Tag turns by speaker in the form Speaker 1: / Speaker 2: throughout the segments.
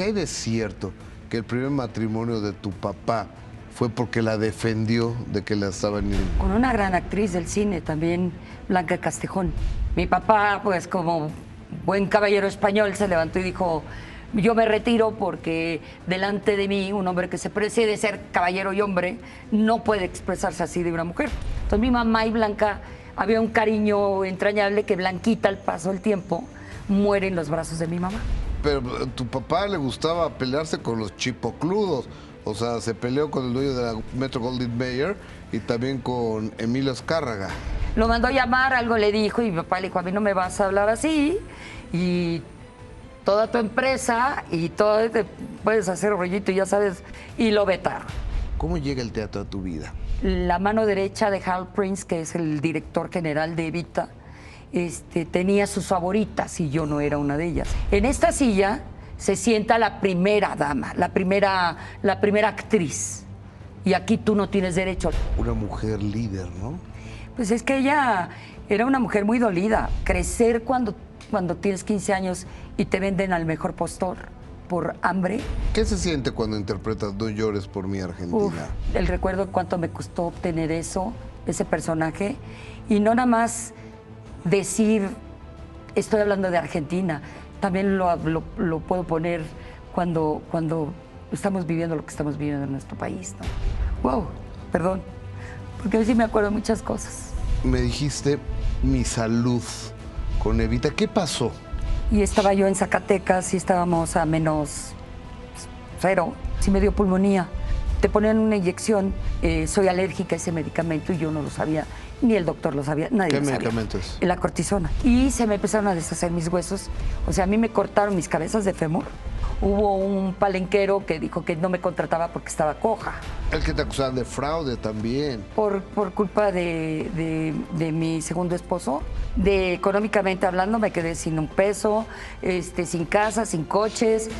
Speaker 1: ¿qué hay de cierto que el primer matrimonio de tu papá fue porque la defendió de que la estaban...
Speaker 2: Con una gran actriz del cine también, Blanca Castejón. Mi papá, pues como buen caballero español, se levantó y dijo: yo me retiro porque delante de mí un hombre que se precede ser caballero y hombre no puede expresarse así de una mujer. Entonces mi mamá y Blanca, había un cariño entrañable que Blanquita, al paso del tiempo, muere en los brazos de mi mamá.
Speaker 1: Pero a tu papá le gustaba pelearse con los chipocludos. O sea, se peleó con el dueño de la Metro Goldwyn Mayer y también con Emilio Azcárraga.
Speaker 2: Lo mandó a llamar, algo le dijo y mi papá le dijo: a mí no me vas a hablar así y toda tu empresa y todo, puedes hacer rollito y ya sabes, y lo vetaron.
Speaker 1: ¿Cómo llega el teatro a tu vida?
Speaker 2: La mano derecha de Hal Prince, que es el director general de Evita, tenía sus favoritas y yo no era una de ellas. En esta silla se sienta la primera dama, la primera actriz. Y aquí tú no tienes derecho.
Speaker 1: Una mujer líder, ¿no?
Speaker 2: Pues es que ella era una mujer muy dolida. Crecer cuando tienes 15 años y te venden al mejor postor por hambre.
Speaker 1: ¿Qué se siente cuando interpretas No llores por mi Argentina?
Speaker 2: Uf, el recuerdo de cuánto me costó obtener eso, ese personaje. Y no nada más decir, estoy hablando de Argentina. También lo puedo poner cuando estamos viviendo lo que estamos viviendo en nuestro país, ¿no? Wow, perdón, porque hoy sí me acuerdo de muchas cosas.
Speaker 1: Me dijiste mi salud con Evita. ¿Qué pasó?
Speaker 2: Y estaba yo en Zacatecas y estábamos a -0. Sí me dio pulmonía. Te ponen una inyección, soy alérgica a ese medicamento y yo no lo sabía, ni el doctor lo sabía, nadie lo sabía.
Speaker 1: ¿Qué medicamento es?
Speaker 2: La cortisona. Y se me empezaron a deshacer mis huesos, o sea, a mí me cortaron mis cabezas de fémur. Hubo un palenquero que dijo que no me contrataba porque estaba coja.
Speaker 1: El que te acusaban de fraude también.
Speaker 2: Por culpa de mi segundo esposo. Económicamente hablando, me quedé sin un peso, sin casa, sin coches.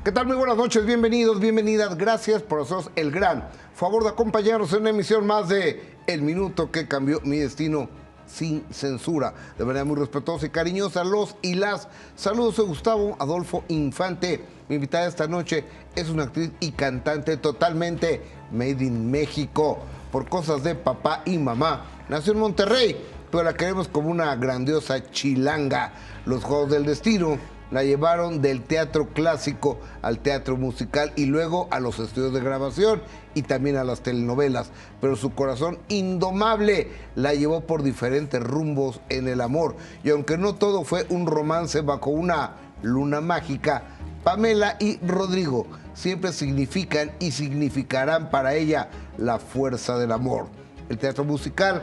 Speaker 1: ¿Qué tal? Muy buenas noches, bienvenidos, bienvenidas. Gracias por hacernos el gran favor de acompañarnos en una emisión más de El Minuto que Cambió Mi Destino, sin censura. De manera muy respetuosa y cariñosa, los y las saludos. Soy Gustavo Adolfo Infante. Mi invitada esta noche es una actriz y cantante totalmente made in México. Por cosas de papá y mamá. Nació en Monterrey, pero la queremos como una grandiosa chilanga. Los Juegos del Destino la llevaron del teatro clásico al teatro musical y luego a los estudios de grabación y también a las telenovelas. Pero su corazón indomable la llevó por diferentes rumbos en el amor. Y aunque no todo fue un romance bajo una luna mágica, Pamela y Rodrigo siempre significan y significarán para ella la fuerza del amor. El teatro musical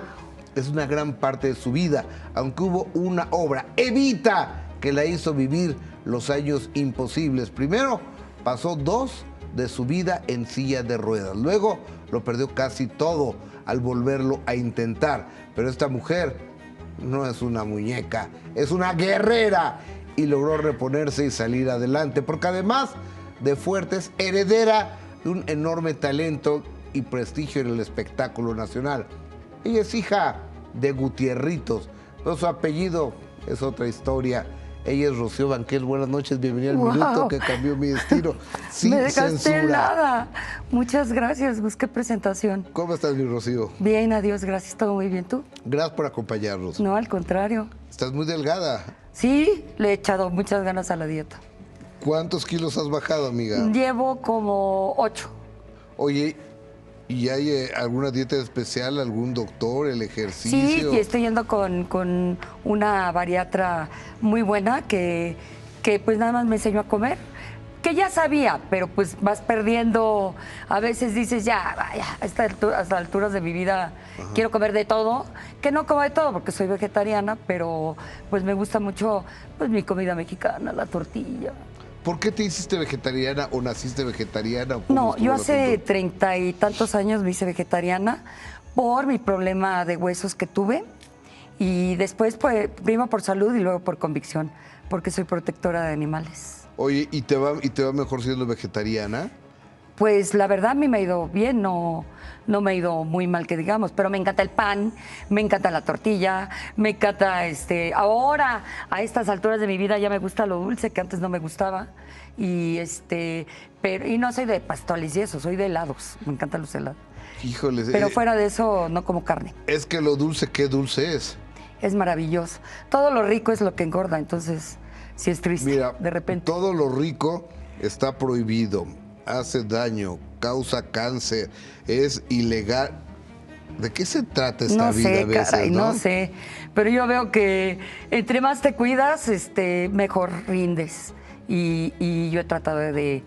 Speaker 1: es una gran parte de su vida, aunque hubo una obra, Evita, que la hizo vivir los años imposibles. Primero pasó 2 de su vida en silla de ruedas. Luego lo perdió casi todo al volverlo a intentar. Pero esta mujer no es una muñeca, es una guerrera y logró reponerse y salir adelante. Porque además de fuerte, es heredera de un enorme talento y prestigio en el espectáculo nacional. Ella es hija de Gutierritos, pero su apellido es otra historia. Ella es Rocío Banquels. Buenas noches, bienvenida al Minuto que Cambió Mi Destino, sin
Speaker 2: Me dejaste
Speaker 1: censura.
Speaker 2: helada. Muchas gracias, qué presentación.
Speaker 1: ¿Cómo estás, mi Rocío?
Speaker 2: Bien, adiós, gracias, todo muy bien. ¿Tú?
Speaker 1: Gracias por acompañarnos.
Speaker 2: No, al contrario.
Speaker 1: Estás muy delgada.
Speaker 2: Sí, le he echado muchas ganas a la dieta.
Speaker 1: ¿Cuántos kilos has bajado, amiga?
Speaker 2: Llevo como 8.
Speaker 1: Oye, ¿y hay alguna dieta especial, algún doctor, el ejercicio?
Speaker 2: Sí, y estoy yendo con una bariatra muy buena que pues nada más me enseñó a comer, que ya sabía, pero pues vas perdiendo, a veces dices ya, vaya, a estas alturas de mi vida quiero comer de todo, que no como de todo porque soy vegetariana, pero pues me gusta mucho pues mi comida mexicana, la tortilla.
Speaker 1: ¿Por qué te hiciste vegetariana o naciste vegetariana?
Speaker 2: No, yo hace 30 y tantos años me hice vegetariana por mi problema de huesos que tuve y después, pues, primero por salud y luego por convicción, porque soy protectora de animales.
Speaker 1: Oye, ¿y te va mejor siendo vegetariana?
Speaker 2: Pues la verdad a mí me ha ido bien, no me ha ido muy mal que digamos, pero me encanta el pan, me encanta la tortilla, me encanta ahora a estas alturas de mi vida ya me gusta lo dulce que antes no me gustaba y y no soy de pasteles y eso, soy de helados, me encantan los helados.
Speaker 1: Híjoles.
Speaker 2: Pero fuera de eso no como carne.
Speaker 1: Es que lo dulce, ¿qué dulce es?
Speaker 2: Es maravilloso. Todo lo rico es lo que engorda, entonces sí es triste.
Speaker 1: Mira,
Speaker 2: de repente.
Speaker 1: todo lo rico está prohibido, hace daño, causa cáncer, es ilegal. ¿De qué se trata esta vida a veces,
Speaker 2: caray,
Speaker 1: no?
Speaker 2: No sé, pero yo veo que entre más te cuidas, mejor rindes. Y yo he tratado de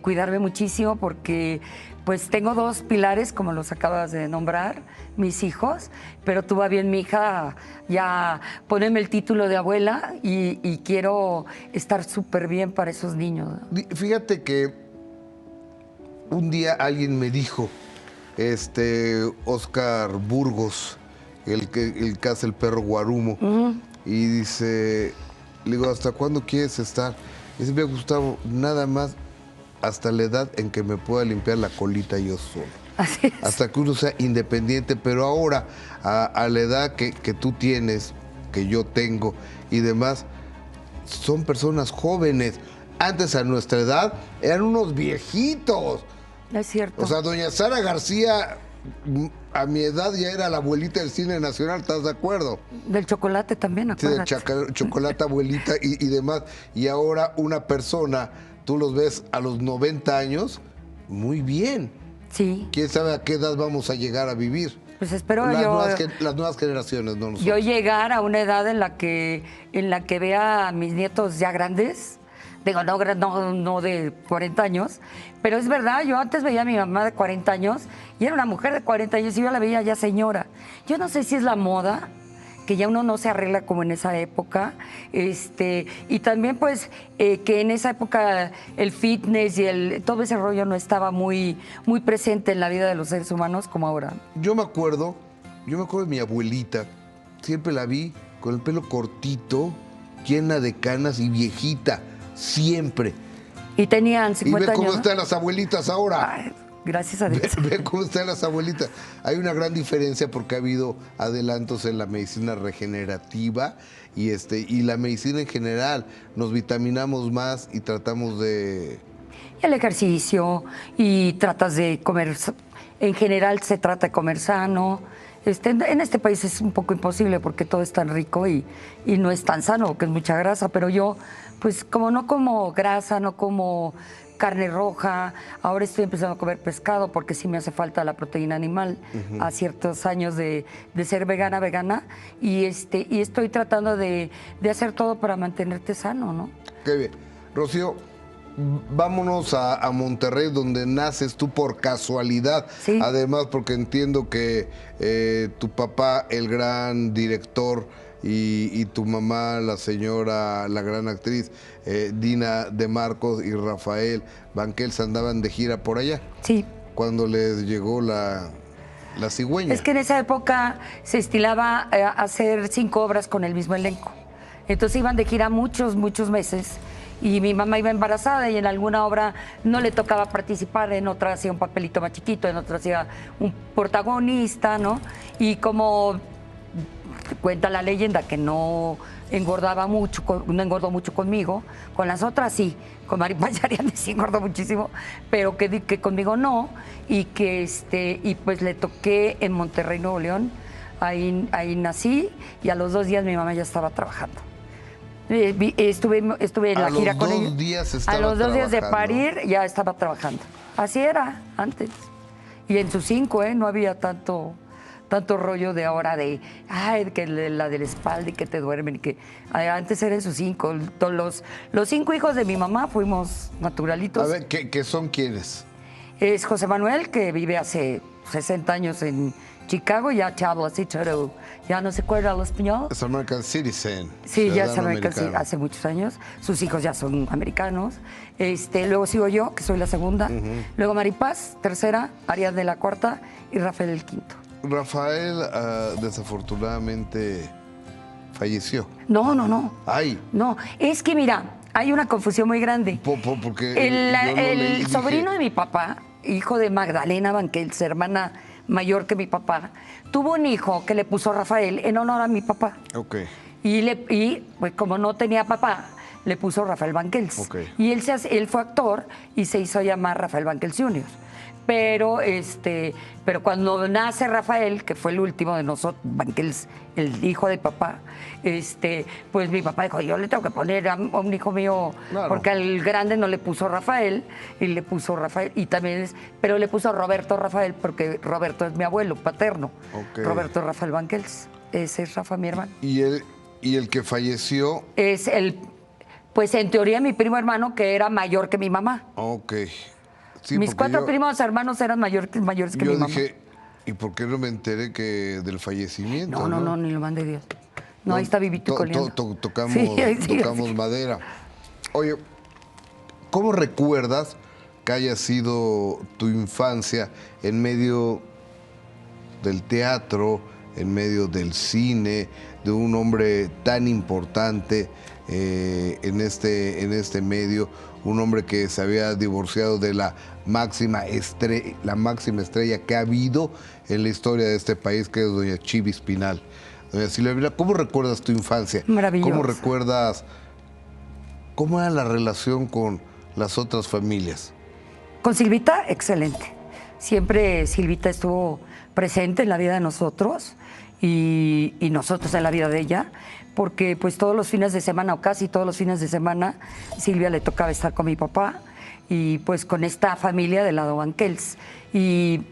Speaker 2: cuidarme muchísimo porque pues tengo dos pilares, como los acabas de nombrar, mis hijos, pero tú va bien, mi hija, ya ponerme el título de abuela y quiero estar súper bien para esos niños.
Speaker 1: Fíjate que un día alguien me dijo, Oscar Burgos, el que hace el perro Guarumo, y dice, le digo, ¿hasta cuándo quieres estar? Y dice, Gustavo, nada más hasta la edad en que me pueda limpiar la colita yo solo.
Speaker 2: Así es.
Speaker 1: Hasta que uno sea independiente, pero ahora, a la edad que tú tienes, que yo tengo y demás, son personas jóvenes. Antes, a nuestra edad, eran unos viejitos.
Speaker 2: Es cierto.
Speaker 1: O sea, doña Sara García, a mi edad ya era la abuelita del cine nacional, ¿estás de acuerdo?
Speaker 2: Del chocolate también,
Speaker 1: Sí, del
Speaker 2: acuérdate.
Speaker 1: chocolate abuelita y demás. Y ahora una persona, tú los ves a los 90 años, muy bien.
Speaker 2: Sí.
Speaker 1: ¿Quién sabe a qué edad vamos a llegar a vivir?
Speaker 2: Pues espero
Speaker 1: Las nuevas generaciones, no nosotros.
Speaker 2: yo llegar a una edad en la que vea a mis nietos ya grandes. Digo, no de 40 años, pero es verdad, yo antes veía a mi mamá de 40 años y era una mujer de 40 años y yo la veía ya señora. Yo no sé si es la moda, que ya uno no se arregla como en esa época, y también pues que en esa época el fitness y todo ese rollo no estaba muy presente en la vida de los seres humanos como ahora.
Speaker 1: Yo me acuerdo de mi abuelita, siempre la vi con el pelo cortito, llena de canas y viejita, siempre.
Speaker 2: Y tenían 50
Speaker 1: y ve
Speaker 2: años.
Speaker 1: cómo
Speaker 2: ¿no?
Speaker 1: están las abuelitas ahora.
Speaker 2: Ay, gracias a Dios.
Speaker 1: Ve cómo están las abuelitas. Hay una gran diferencia porque ha habido adelantos en la medicina regenerativa y la medicina en general. Nos vitaminamos más y tratamos de...
Speaker 2: El ejercicio y tratas de comer, en general se trata de comer sano. En este país es un poco imposible porque todo es tan rico y no es tan sano, que es mucha grasa, pero yo, pues como no como grasa, no como carne roja, ahora estoy empezando a comer pescado porque sí me hace falta la proteína animal a ciertos años de ser vegana, y estoy tratando de hacer todo para mantenerte sano, ¿no?
Speaker 1: Qué bien. Rocío, vámonos a Monterrey, donde naces tú por casualidad.
Speaker 2: Sí.
Speaker 1: Además, porque entiendo que tu papá, el gran director, y tu mamá, la gran actriz, Dina de Marcos y Rafael Banquels, andaban de gira por allá.
Speaker 2: Sí.
Speaker 1: Cuando les llegó la cigüeña.
Speaker 2: Es que en esa época se estilaba hacer 5 obras con el mismo elenco. Entonces iban de gira muchos meses. Y mi mamá iba embarazada y en alguna obra no le tocaba participar, en otra hacía un papelito más chiquito, en otra hacía un protagonista, ¿no? Y como cuenta la leyenda que no engordaba mucho, no engordó mucho conmigo, con las otras sí, con Maripaz Yariane sí engordó muchísimo, pero que conmigo no, y y pues le toqué en Monterrey, Nuevo León, ahí nací y a los 2 días mi mamá ya estaba trabajando. Estuve en la gira con ella. A los 2 días de parir ya estaba trabajando. Así era antes. Y en sus 5, no había tanto rollo de ahora que la de la espalda y que te duermen. Antes eran sus 5. Los 5 hijos de mi mamá fuimos naturalitos.
Speaker 1: A ver, ¿qué son quiénes?
Speaker 2: Es José Manuel, que vive hace 60 años en Chicago, ya te hablo así, pero ya no se acuerda el español.
Speaker 1: Es American Citizen.
Speaker 2: Sí, ya es American Citizen, hace muchos años. Sus hijos ya son americanos. Luego sigo yo, que soy la segunda. Luego Maripaz, tercera, Ariadne la cuarta y Rafael el quinto.
Speaker 1: Rafael, desafortunadamente, falleció.
Speaker 2: No.
Speaker 1: Ay.
Speaker 2: No, es que mira, hay una confusión muy grande.
Speaker 1: Porque
Speaker 2: El,
Speaker 1: yo lo leí y
Speaker 2: el
Speaker 1: dije,
Speaker 2: sobrino de mi papá, hijo de Magdalena Banquels, hermana mayor que mi papá, tuvo un hijo que le puso Rafael en honor a mi papá.
Speaker 1: Ok.
Speaker 2: Y pues como no tenía papá, le puso Rafael Banquels.
Speaker 1: Ok.
Speaker 2: Y él fue actor y se hizo llamar Rafael Banquels Jr. Pero cuando nace Rafael, que fue el último de nosotros, Banquels, el hijo de papá, pues mi papá dijo, yo le tengo que poner a un hijo mío,
Speaker 1: Claro.
Speaker 2: porque al grande no le puso Rafael, y le puso Rafael, y también pero le puso Roberto Rafael, porque Roberto es mi abuelo paterno.
Speaker 1: Ok.
Speaker 2: Roberto Rafael Banquels, ese es Rafa, mi hermano.
Speaker 1: Y el que falleció,
Speaker 2: Es pues en teoría mi primo hermano, que era mayor que mi mamá.
Speaker 1: ok. Sí,
Speaker 2: Mis
Speaker 1: porque
Speaker 2: 4 primos hermanos eran mayores que
Speaker 1: yo
Speaker 2: mi mamá.
Speaker 1: dije, ¿y por qué no me enteré del fallecimiento?
Speaker 2: No, ni lo mande Dios. No, ahí está vivito y coleando.
Speaker 1: Tocamos,
Speaker 2: Sí,
Speaker 1: tocamos madera. Oye, ¿cómo recuerdas que haya sido tu infancia en medio del teatro, en medio del cine, de un hombre tan importante en este medio, un hombre que se había divorciado de la máxima estrella que ha habido en la historia de este país, que es doña Chivis Pinal? Doña Silvia Pinal, ¿cómo recuerdas tu infancia?
Speaker 2: Maravilloso.
Speaker 1: ¿Cómo recuerdas cómo era la relación con las otras familias?
Speaker 2: Con Silvita, excelente. Siempre Silvita estuvo presente en la vida de nosotros y nosotros en la vida de ella, porque pues todos los fines de semana, o casi todos los fines de semana, Silvia le tocaba estar con mi papá y pues con esta familia del lado Banquels. Y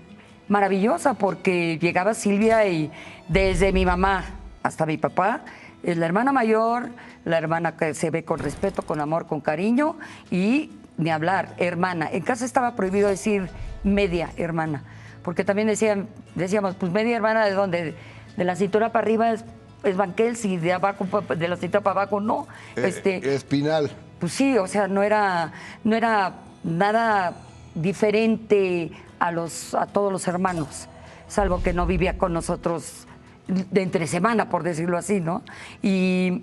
Speaker 2: maravillosa, porque llegaba Silvia y desde mi mamá hasta mi papá, es la hermana mayor, la hermana que se ve con respeto, con amor, con cariño, y ni hablar, hermana. En casa estaba prohibido decir media hermana, porque también decíamos, pues media hermana, ¿de dónde? De la cintura para arriba es Banquels, y de abajo, de la cintura para abajo no.
Speaker 1: Espinal.
Speaker 2: Pues sí, o sea, no era nada diferente a todos los hermanos, salvo que no vivía con nosotros de entre semana, por decirlo así, ¿no? Y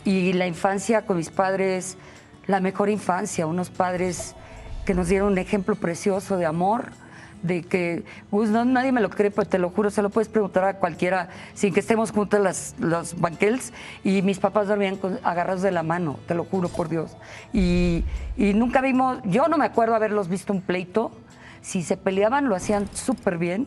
Speaker 2: la infancia con mis padres, la mejor infancia, unos padres que nos dieron un ejemplo precioso de amor, de que pues, nadie me lo cree, pero te lo juro, se lo puedes preguntar a cualquiera, sin que estemos juntos los Banquels, y mis papás dormían agarrados de la mano, te lo juro por Dios. Y nunca vimos, yo no me acuerdo haberlos visto un pleito. Si se peleaban, lo hacían súper bien,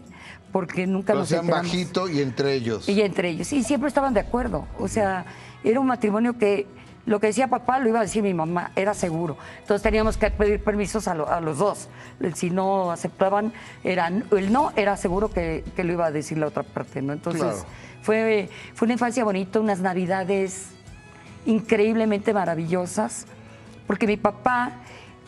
Speaker 2: porque nunca
Speaker 1: Lo
Speaker 2: nos
Speaker 1: hacían
Speaker 2: enteramos.
Speaker 1: bajito y entre ellos.
Speaker 2: Y entre ellos, y siempre estaban de acuerdo. O sea, era un matrimonio que lo que decía papá lo iba a decir mi mamá, era seguro. Entonces teníamos que pedir permisos a los dos. Si no aceptaban, el no era seguro que lo iba a decir la otra parte, ¿no? Entonces,
Speaker 1: Claro.
Speaker 2: fue una infancia bonita, unas navidades increíblemente maravillosas, porque mi papá,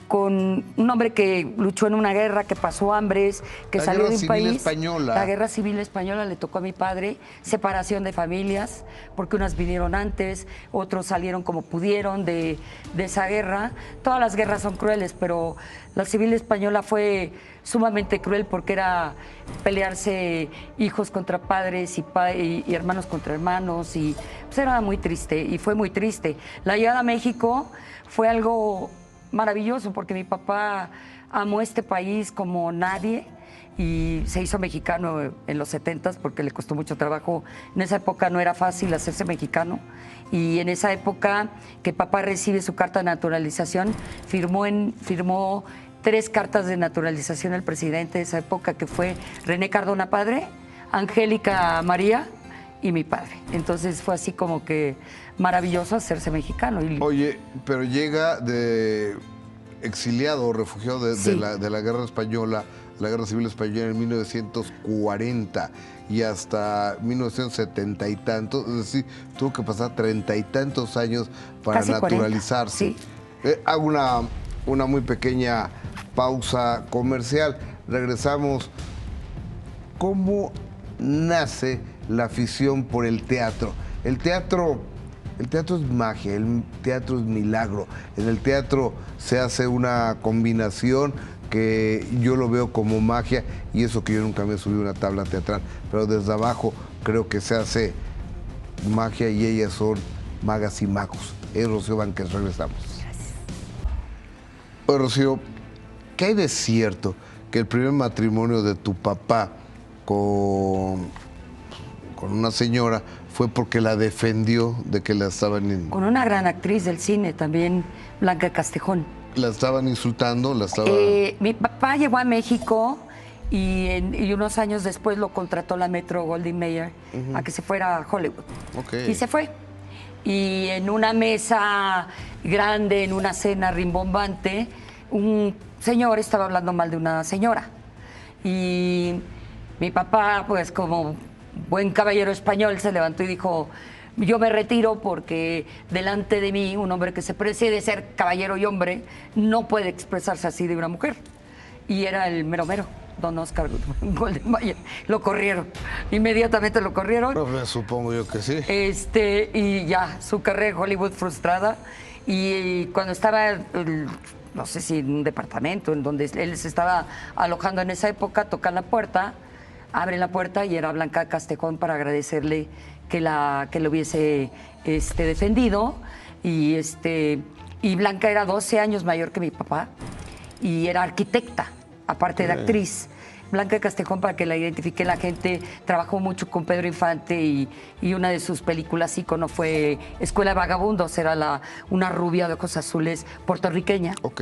Speaker 2: con un hombre que luchó en una guerra, que pasó hambres, que
Speaker 1: La
Speaker 2: salió
Speaker 1: Guerra
Speaker 2: de un
Speaker 1: Civil
Speaker 2: país.
Speaker 1: Española.
Speaker 2: La Guerra Civil Española le tocó a mi padre, separación de familias, porque unas vinieron antes, otros salieron como pudieron de esa guerra. Todas las guerras son crueles, pero la Civil Española fue sumamente cruel, porque era pelearse hijos contra padres y hermanos contra hermanos, y pues era muy triste, y fue muy triste. La llegada a México fue algo maravilloso, porque mi papá amó este país como nadie y se hizo mexicano en los 70s, porque le costó mucho trabajo. En esa época no era fácil hacerse mexicano, y en esa época que papá recibe su carta de naturalización, firmó 3 cartas de naturalización el presidente de esa época, que fue René Cardona padre, Angélica María y mi padre. Entonces fue así como que maravilloso hacerse mexicano.
Speaker 1: Oye, pero llega de exiliado, refugiado de
Speaker 2: Sí.
Speaker 1: la guerra española, la guerra civil española en 1940 y hasta 1970 y tantos, es decir, tuvo que pasar 30 y tantos años para
Speaker 2: Casi 40,
Speaker 1: naturalizarse.
Speaker 2: sí.
Speaker 1: Hago una muy pequeña pausa comercial. Regresamos. ¿Cómo nace la afición por el teatro? El teatro es magia, el teatro es milagro. En el teatro se hace una combinación que yo lo veo como magia, y eso que yo nunca me he subido a una tabla teatral, pero desde abajo creo que se hace magia, y ellas son magas y magos. Es Rocío Banquels, regresamos.
Speaker 2: Gracias.
Speaker 1: Oye, Rocío, ¿qué hay de cierto que el primer matrimonio de tu papá con una señora fue porque la defendió de que
Speaker 2: Con una gran actriz del cine también, Blanca Castejón.
Speaker 1: la estaban insultando,
Speaker 2: Mi papá llegó a México y unos años después lo contrató la Metro Goldwyn Mayer a que se fuera a Hollywood.
Speaker 1: Okay.
Speaker 2: Y se fue. Y en una mesa grande, en una cena rimbombante, un señor estaba hablando mal de una señora. Y mi papá, pues como buen caballero español, se levantó y dijo: yo me retiro porque delante de mí un hombre que se precie de ser caballero y hombre no puede expresarse así de una mujer. Y era el mero mero, don Oscar Goldenmayer. Lo corrieron, inmediatamente lo corrieron.
Speaker 1: No, supongo yo que sí.
Speaker 2: Y ya, su carrera en Hollywood frustrada. Y cuando estaba, no sé si en un departamento en donde él se estaba alojando en esa época, tocan la puerta, abren la puerta y era Blanca Castejón para agradecerle que lo hubiese defendido. Y Blanca era 12 años mayor que mi papá y era arquitecta, aparte de actriz. Blanca Castejón, para que la identifique la gente, trabajó mucho con Pedro Infante y una de sus películas ícono fue Escuela de Vagabundos, era una rubia de ojos azules puertorriqueña.
Speaker 1: Ok.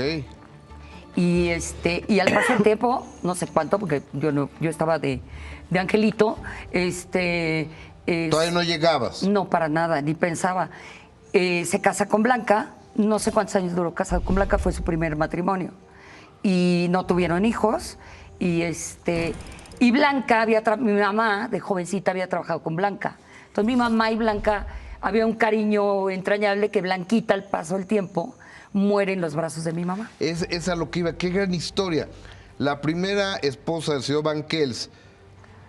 Speaker 2: Y al pasar el tiempo, no sé cuánto, porque yo estaba de angelito,
Speaker 1: ¿Todavía no llegabas?
Speaker 2: No, para nada, ni pensaba. Se casa con Blanca, no sé cuántos años duró casado con Blanca, fue su primer matrimonio. Y no tuvieron hijos. Y Blanca, mi mamá de jovencita había trabajado con Blanca. Entonces mi mamá y Blanca, había un cariño entrañable que Blanquita, al paso del tiempo, muere en los brazos de mi mamá.
Speaker 1: Es a lo que iba, qué gran historia. La primera esposa del señor Banquels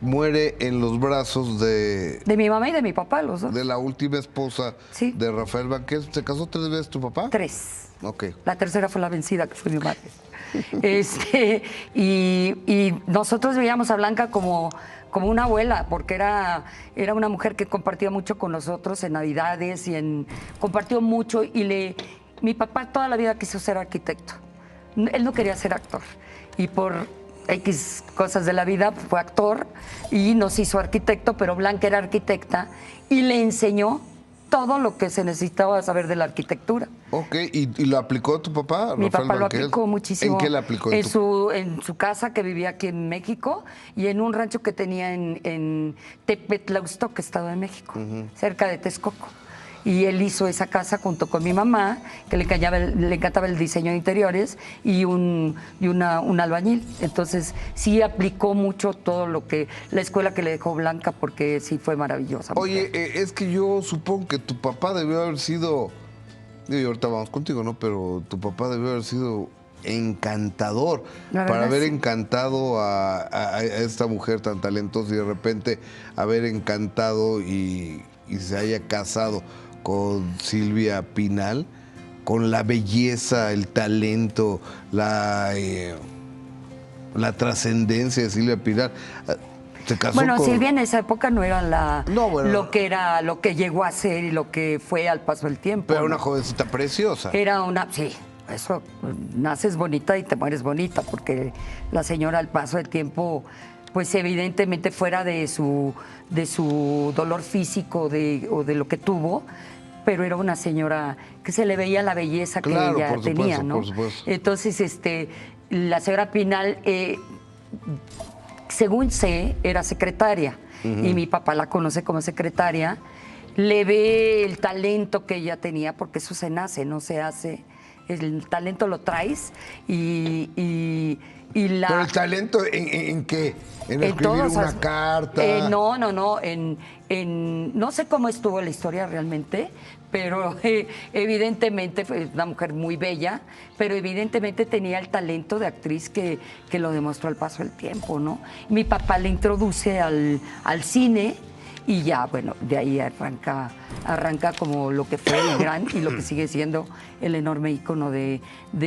Speaker 1: muere en los brazos de
Speaker 2: mi mamá y de mi papá, los dos.
Speaker 1: De la última esposa de Rafael Banquels. ¿Se casó 3 veces tu papá?
Speaker 2: 3.
Speaker 1: Ok.
Speaker 2: La tercera fue la vencida, que fue mi madre. Y nosotros veíamos a Blanca como una abuela, porque era una mujer que compartía mucho con nosotros en Navidades compartió mucho mi papá toda la vida quiso ser arquitecto. Él no quería ser actor y por X cosas de la vida fue actor y nos hizo arquitecto, pero Blanca era arquitecta y le enseñó todo lo que se necesitaba saber de la arquitectura.
Speaker 1: Ok, ¿y lo aplicó tu papá,
Speaker 2: Mi
Speaker 1: Rafael
Speaker 2: papá
Speaker 1: Banquels?
Speaker 2: lo aplicó muchísimo.
Speaker 1: ¿En qué lo aplicó?
Speaker 2: En su casa que vivía aquí en México y en un rancho que tenía en Tepetlaustoc, Estado de México, cerca de Texcoco. Y él hizo esa casa junto con mi mamá, que le encantaba el diseño de interiores, y un albañil. Entonces sí aplicó mucho todo la escuela que le dejó Blanca, porque sí fue maravillosa.
Speaker 1: Oye, es que yo supongo que tu papá debió haber sido, y ahorita vamos contigo, ¿no? Pero tu papá debió haber sido encantador para haber encantado a esta mujer tan talentosa y de repente haber encantado y se haya casado con Silvia Pinal, con la belleza, el talento, la trascendencia de Silvia Pinal. Se casó
Speaker 2: bueno, Silvia en esa época no era lo que llegó a ser y lo que fue al paso del tiempo.
Speaker 1: Pero una jovencita preciosa.
Speaker 2: Sí, eso, naces bonita y te mueres bonita, porque la señora al paso del tiempo, pues evidentemente fuera de su dolor físico o de lo que tuvo, pero era una señora que se le veía la belleza que ella tenía, ¿no?
Speaker 1: Por supuesto.
Speaker 2: Entonces, la señora Pinal, según sé, era secretaria, y mi papá la conoce como secretaria, le ve el talento que ella tenía, porque eso se nace, no se hace. El talento lo traes ¿Pero
Speaker 1: el talento en qué? ¿En escribir una carta?
Speaker 2: No. No sé cómo estuvo la historia realmente, pero evidentemente fue una mujer muy bella, pero evidentemente tenía el talento de actriz que lo demostró al paso del tiempo, ¿no? Mi papá le introduce al cine y ya, bueno, de ahí arranca como lo que fue el gran y lo que sigue siendo el enorme ícono de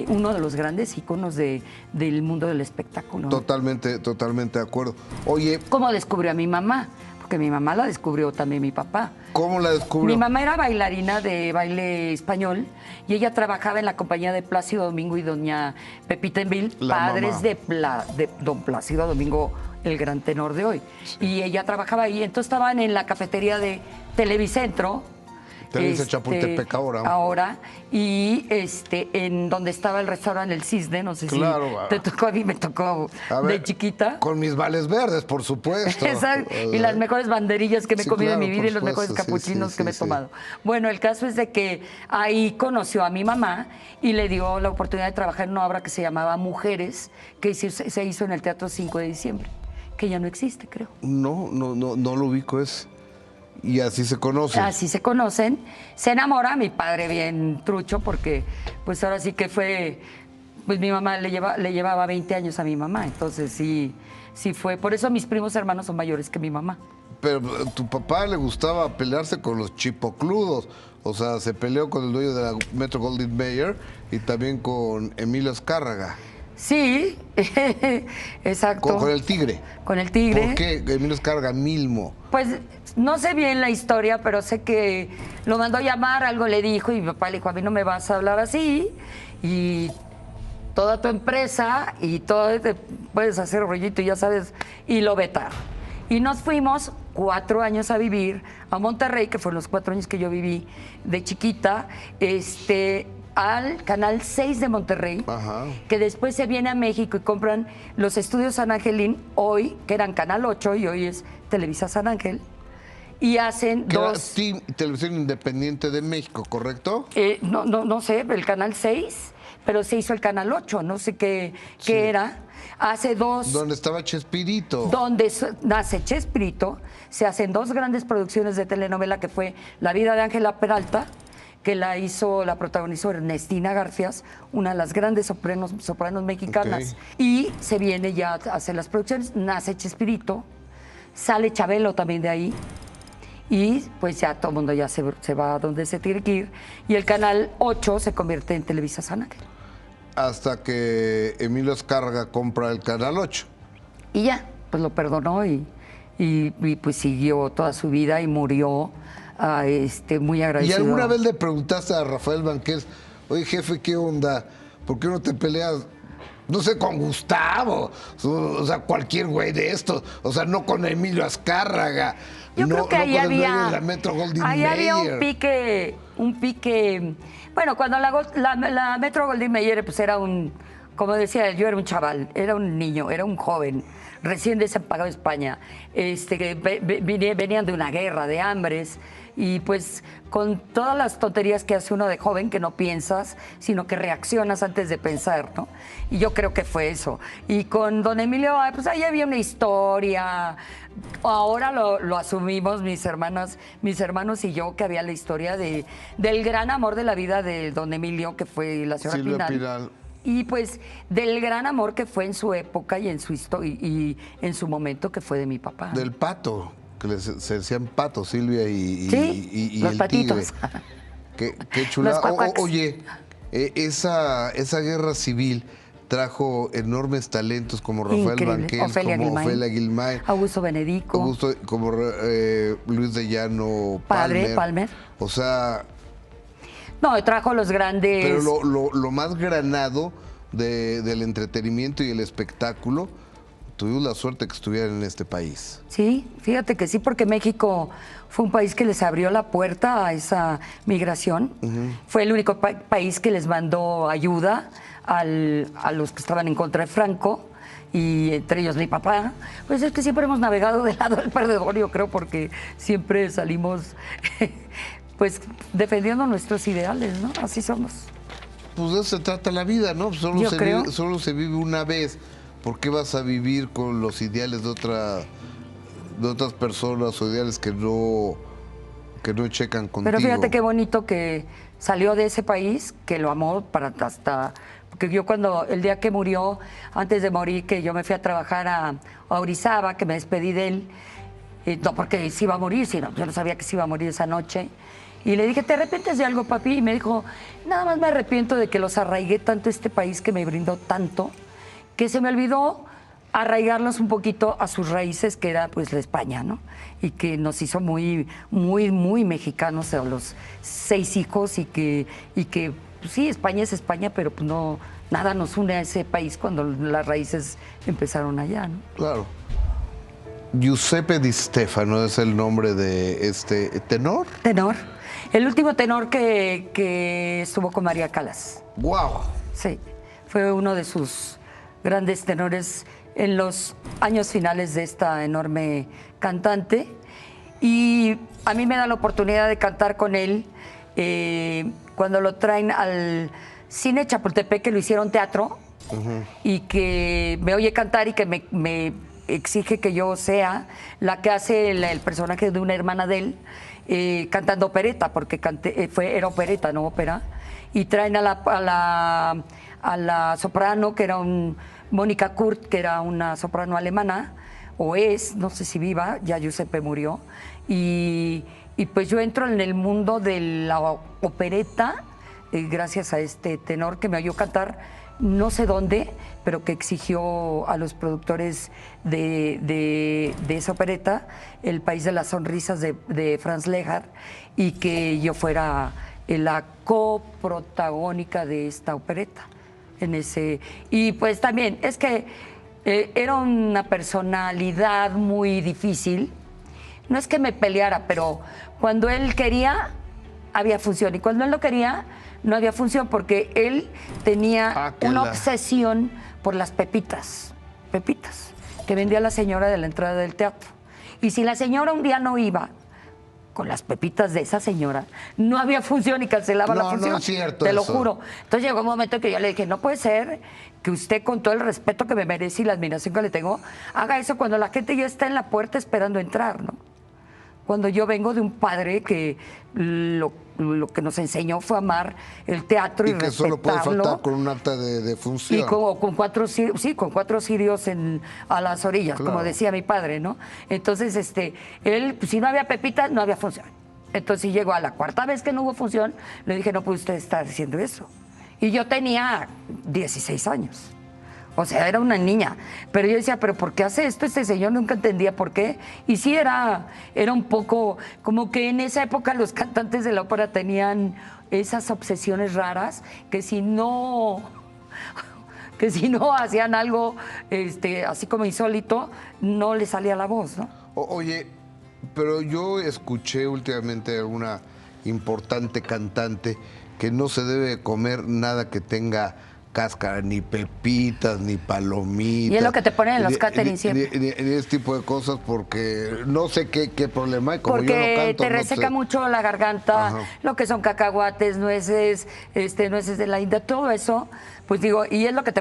Speaker 2: uno de los grandes íconos del mundo del espectáculo.
Speaker 1: Totalmente de acuerdo. Oye,
Speaker 2: ¿cómo descubrió a mi mamá? que mi mamá la descubrió también mi papá.
Speaker 1: ¿Cómo la descubrió?
Speaker 2: Mi mamá era bailarina de baile español y ella trabajaba en la compañía de Plácido Domingo y doña Pepita Envil, padres de don Plácido Domingo, el gran tenor de hoy. Y ella trabajaba ahí, entonces estaban en la cafetería de Televicentro.
Speaker 1: Televisa Chapultepec
Speaker 2: ahora. Y en donde estaba el restaurante El Cisne, no sé si te tocó, a mí me tocó de chiquita.
Speaker 1: Con mis vales verdes, por supuesto.
Speaker 2: Exacto. Y las mejores banderillas que me he comido en mi vida y los mejores capuchinos que me he tomado. Bueno, el caso es de que ahí conoció a mi mamá y le dio la oportunidad de trabajar en una obra que se llamaba Mujeres, que se hizo en el Teatro 5 de Diciembre, que ya no existe, creo.
Speaker 1: No lo ubico ese. Y así se conocen.
Speaker 2: Así se conocen. Se enamora, mi padre bien trucho, porque pues ahora sí que fue, pues mi mamá le llevaba 20 años a mi mamá, entonces sí fue. Por eso mis primos hermanos son mayores que mi mamá.
Speaker 1: Pero a tu papá le gustaba pelearse con los chipocludos. O sea, se peleó con el dueño de la Metro Goldwyn Mayer y también con Emilio Azcárraga.
Speaker 2: Sí, exacto.
Speaker 1: Con el Tigre.
Speaker 2: Con el Tigre.
Speaker 1: ¿Por qué Emilio Azcárraga Milmo?
Speaker 2: Pues no sé bien la historia, pero sé que lo mandó a llamar, algo le dijo y mi papá le dijo, a mí no me vas a hablar así y toda tu empresa y todo te puedes hacer rollito y ya sabes, y lo vetaron. Y nos fuimos 4 años a vivir a Monterrey, que fueron los 4 años que yo viví de chiquita, al Canal 6 de Monterrey, que después se viene a México y compran los estudios San Angelín, hoy, que eran Canal 8 y hoy es Televisa San Ángel, y hacen dos...
Speaker 1: Televisión Independiente de México, ¿correcto?
Speaker 2: No sé, el Canal 6, pero se hizo el Canal 8, no sé qué era. Hace 2...
Speaker 1: Donde estaba Chespirito.
Speaker 2: Donde nace Chespirito, se hacen 2 grandes producciones de telenovela, que fue La vida de Ángela Peralta, que la protagonizó Ernestina Garfias, una de las grandes sopranos mexicanas. Y se viene ya a hacer las producciones, nace Chespirito, sale Chabelo también de ahí, y pues ya todo el mundo ya se va a donde se tiene que ir, y el Canal 8 se convierte en Televisa San Ángel.
Speaker 1: Hasta que Emilio Azcárraga compra el Canal 8.
Speaker 2: Y ya, pues lo perdonó y pues siguió toda su vida y murió muy agradecido.
Speaker 1: ¿Y alguna vez le preguntaste a Rafael Banquels, oye jefe, qué onda? ¿Por qué no te peleas, no sé, con Gustavo? O sea, cualquier güey de estos. O sea, no con Emilio Azcárraga.
Speaker 2: Yo creo que ahí había un pique. Bueno, cuando la Metro Goldwyn Mayer pues era como decía, yo era un chaval, era un niño, era un joven, recién desempacado de España, que venían de una guerra, de hambres, y pues con todas las tonterías que hace uno de joven, que no piensas, sino que reaccionas antes de pensar, ¿no? Y yo creo que fue eso. Y con don Emilio, pues ahí había una historia. Ahora lo asumimos mis hermanos y yo, que había la historia del gran amor de la vida de don Emilio, que fue la señora
Speaker 1: Silvia
Speaker 2: Pinal. Y pues del gran amor que fue en su época y en su historia y en su momento, que fue de mi papá.
Speaker 1: Del Pato, que se decían Pato, Silvia y
Speaker 2: los
Speaker 1: el
Speaker 2: patitos.
Speaker 1: Tigre. Qué chulada. Oye, esa guerra civil trajo enormes talentos como Rafael Banquels, como Ofelia Guilmay,
Speaker 2: Augusto Benedico,
Speaker 1: como Luis de Llano Palmer. O sea...
Speaker 2: No, trajo los grandes...
Speaker 1: Pero lo más granado del entretenimiento y el espectáculo, tuvimos la suerte que estuvieran en este país.
Speaker 2: Sí, fíjate que sí, porque México fue un país que les abrió la puerta a esa migración. Fue el único país que les mandó ayuda a los que estaban en contra de Franco, y entre ellos mi papá. Pues es que siempre hemos navegado del lado del perdedor, yo creo, porque siempre salimos... pues defendiendo nuestros ideales, ¿no? Así somos.
Speaker 1: Pues de eso se trata la vida, ¿no? Solo se vive una vez. ¿Por qué vas a vivir con los ideales de otras personas o ideales que no checan contigo?
Speaker 2: Pero fíjate qué bonito que salió de ese país, que lo amó hasta... Porque yo el día que murió, antes de morir, que yo me fui a trabajar a Orizaba, que me despedí de él, no porque se iba a morir, sino yo no sabía que se iba a morir esa noche. Y le dije, ¿te arrepientes de algo, papi? Y me dijo, nada más me arrepiento de que los arraigué tanto a este país que me brindó tanto, que se me olvidó arraigarlos un poquito a sus raíces, que era pues la España, ¿no? Y que nos hizo muy, muy, muy mexicanos a los 6 hijos y que pues, sí, España es España, pero pues no, nada nos une a ese país cuando las raíces empezaron allá, ¿no?
Speaker 1: Claro. Giuseppe Di Stefano es el nombre de este tenor.
Speaker 2: Tenor. El último tenor que estuvo con María Callas.
Speaker 1: ¡Wow!
Speaker 2: Sí, fue uno de sus grandes tenores en los años finales de esta enorme cantante. Y a mí me da la oportunidad de cantar con él cuando lo traen al Cine Chapultepec, que lo hicieron teatro, y que me oye cantar y que me exige que yo sea la que hace el personaje de una hermana de él, cantando opereta, porque era opereta, no ópera. Y traen a la soprano, que era Mónica Kurt, que era una soprano alemana, o es, no sé si viva, ya Giuseppe murió. Y pues yo entro en el mundo de la opereta, gracias a este tenor que me oyó cantar, no sé dónde, pero que exigió a los productores de esa opereta, El País de las Sonrisas de Franz Lehár, y que yo fuera la coprotagónica de esta opereta. Y pues también, es que era una personalidad muy difícil. No es que me peleara, pero cuando él quería, había función. Y cuando él no quería, no había función, porque él tenía una obsesión por las pepitas que vendía la señora de la entrada del teatro. Y si la señora un día no iba con las pepitas de esa señora, no había función y cancelaba la función.
Speaker 1: No es cierto.
Speaker 2: Te lo juro. Entonces llegó un momento que yo le dije, no puede ser que usted, con todo el respeto que me merece y la admiración que le tengo, haga eso cuando la gente ya está en la puerta esperando entrar, ¿no? Cuando yo vengo de un padre que lo que nos enseñó fue amar el teatro y
Speaker 1: que solo puede faltar con un acta de función.
Speaker 2: Y con 4 cirios a las orillas, claro, como decía mi padre, ¿no? Entonces, él, si no había pepita, no había función. Entonces llegó a la 4ª vez que no hubo función, le dije, no puede usted estar haciendo eso. Y yo tenía 16 años. O sea, era una niña. Pero yo decía, ¿pero por qué hace esto este señor? Nunca entendía por qué. Y sí, era un poco como que en esa época los cantantes de la ópera tenían esas obsesiones raras, que si no hacían algo así como insólito, no les salía la voz, ¿no?
Speaker 1: Oye, pero yo escuché últimamente a una importante cantante que no se debe comer nada que tenga cáscara, ni pepitas, ni palomitas.
Speaker 2: Y es lo que te ponen en los catering siempre.
Speaker 1: Ni ese tipo de cosas, porque no sé qué problema hay. Como
Speaker 2: porque
Speaker 1: yo no canto,
Speaker 2: te reseca mucho la garganta. Ajá. Lo que son cacahuates, nueces, nueces de la India, todo eso. Pues digo, y es lo que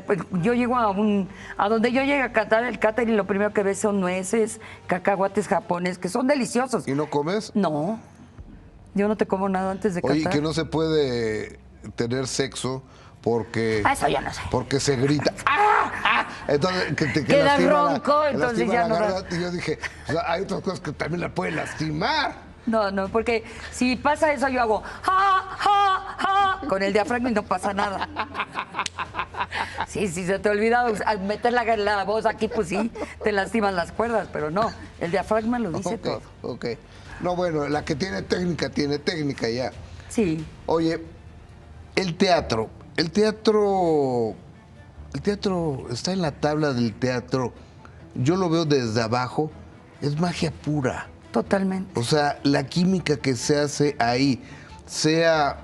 Speaker 2: yo llego a donde yo llego a cantar el catering, lo primero que ves son nueces, cacahuates japoneses, que son deliciosos.
Speaker 1: ¿Y no comes?
Speaker 2: No, yo no te como nada antes de cantar.
Speaker 1: Oye, que no se puede tener sexo porque...
Speaker 2: Eso yo no sé.
Speaker 1: Porque se grita. ¡Ah! ¡Ah! Entonces, que
Speaker 2: queda ronco, entonces ya no...
Speaker 1: Y yo dije, o sea, hay otras cosas que también la pueden lastimar.
Speaker 2: No, porque si pasa eso yo hago ¡ja, ja, ja! Con el diafragma y no pasa nada. Sí, se te olvida meter la voz aquí, pues sí, te lastiman las cuerdas, pero no, el diafragma lo dice todo.
Speaker 1: Ok. No, bueno, la que tiene técnica ya.
Speaker 2: Sí.
Speaker 1: Oye, el teatro está en la tabla del teatro. Yo lo veo desde abajo, es magia pura.
Speaker 2: Totalmente.
Speaker 1: O sea, la química que se hace ahí, sea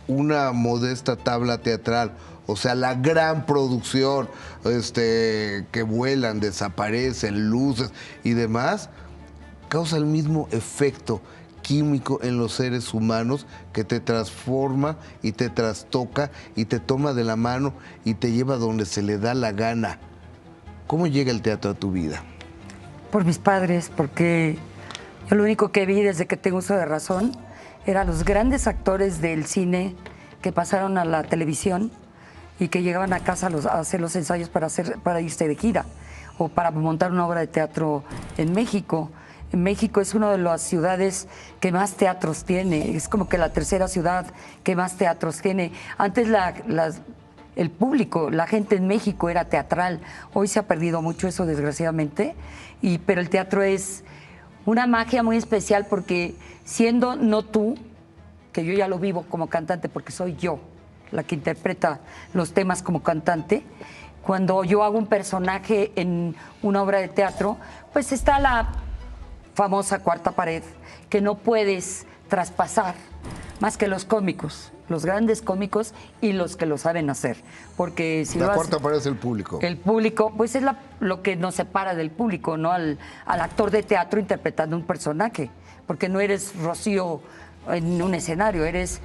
Speaker 1: una modesta tabla teatral, o sea, la gran producción, que vuelan, desaparecen, luces y demás, causa el mismo efecto químico en los seres humanos que te transforma y te trastoca y te toma de la mano y te lleva donde se le da la gana. ¿Cómo llega el teatro a tu vida?
Speaker 2: Por mis padres, porque yo lo único que vi desde que tengo uso de razón eran los grandes actores del cine que pasaron a la televisión y que llegaban a casa a hacer los ensayos para irse de gira o para montar una obra de teatro en México. En México es una de las ciudades que más teatros tiene, es como que la tercera ciudad que más teatros tiene. Antes el público, la gente en México era teatral. Hoy se ha perdido mucho eso, desgraciadamente, pero el teatro es una magia muy especial porque siendo no tú, que yo ya lo vivo como cantante porque soy yo la que interpreta los temas como cantante, cuando yo hago un personaje en una obra de teatro, pues está la famosa cuarta pared que no puedes traspasar más que los cómicos, los grandes cómicos y los que lo saben hacer. Porque si
Speaker 1: la cuarta pared es el público.
Speaker 2: El público, pues es lo que nos separa del público, ¿no? Al actor de teatro interpretando un personaje, porque no eres Rocío en un escenario, eres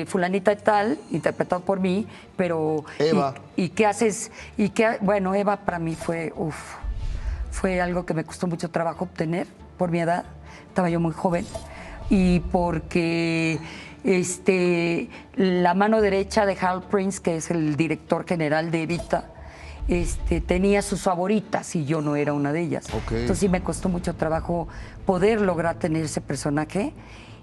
Speaker 2: fulanita tal, interpretado por mí, pero...
Speaker 1: Eva.
Speaker 2: ¿Y qué haces? Bueno, Eva para mí fue algo que me costó mucho trabajo obtener por mi edad, estaba yo muy joven, y porque la mano derecha de Hal Prince, que es el director general de Evita, tenía sus favoritas y yo no era una de ellas.
Speaker 1: Okay.
Speaker 2: Entonces sí me costó mucho trabajo poder lograr tener ese personaje,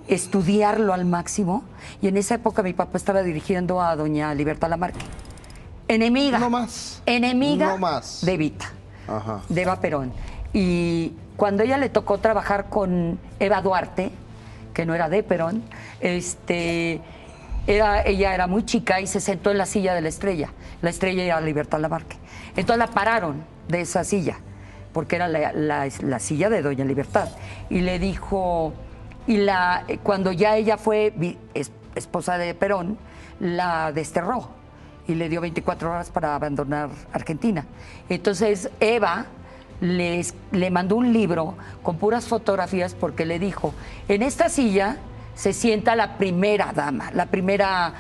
Speaker 2: estudiarlo al máximo, y en esa época mi papá estaba dirigiendo a doña Libertad Lamarque, enemiga,
Speaker 1: no más,
Speaker 2: enemiga
Speaker 1: no más.
Speaker 2: de Evita,
Speaker 1: Ajá.
Speaker 2: de Eva Perón. Y cuando ella le tocó trabajar con Eva Duarte, que no era de Perón, ella era muy chica y se sentó en la silla de la estrella era Libertad Lamarque. Entonces la pararon de esa silla, porque era la silla de doña Libertad, y le dijo... cuando ya ella fue esposa de Perón, la desterró y le dio 24 horas para abandonar Argentina. Entonces Eva le mandó un libro con puras fotografías porque le dijo, en esta silla se sienta la primera dama, la primera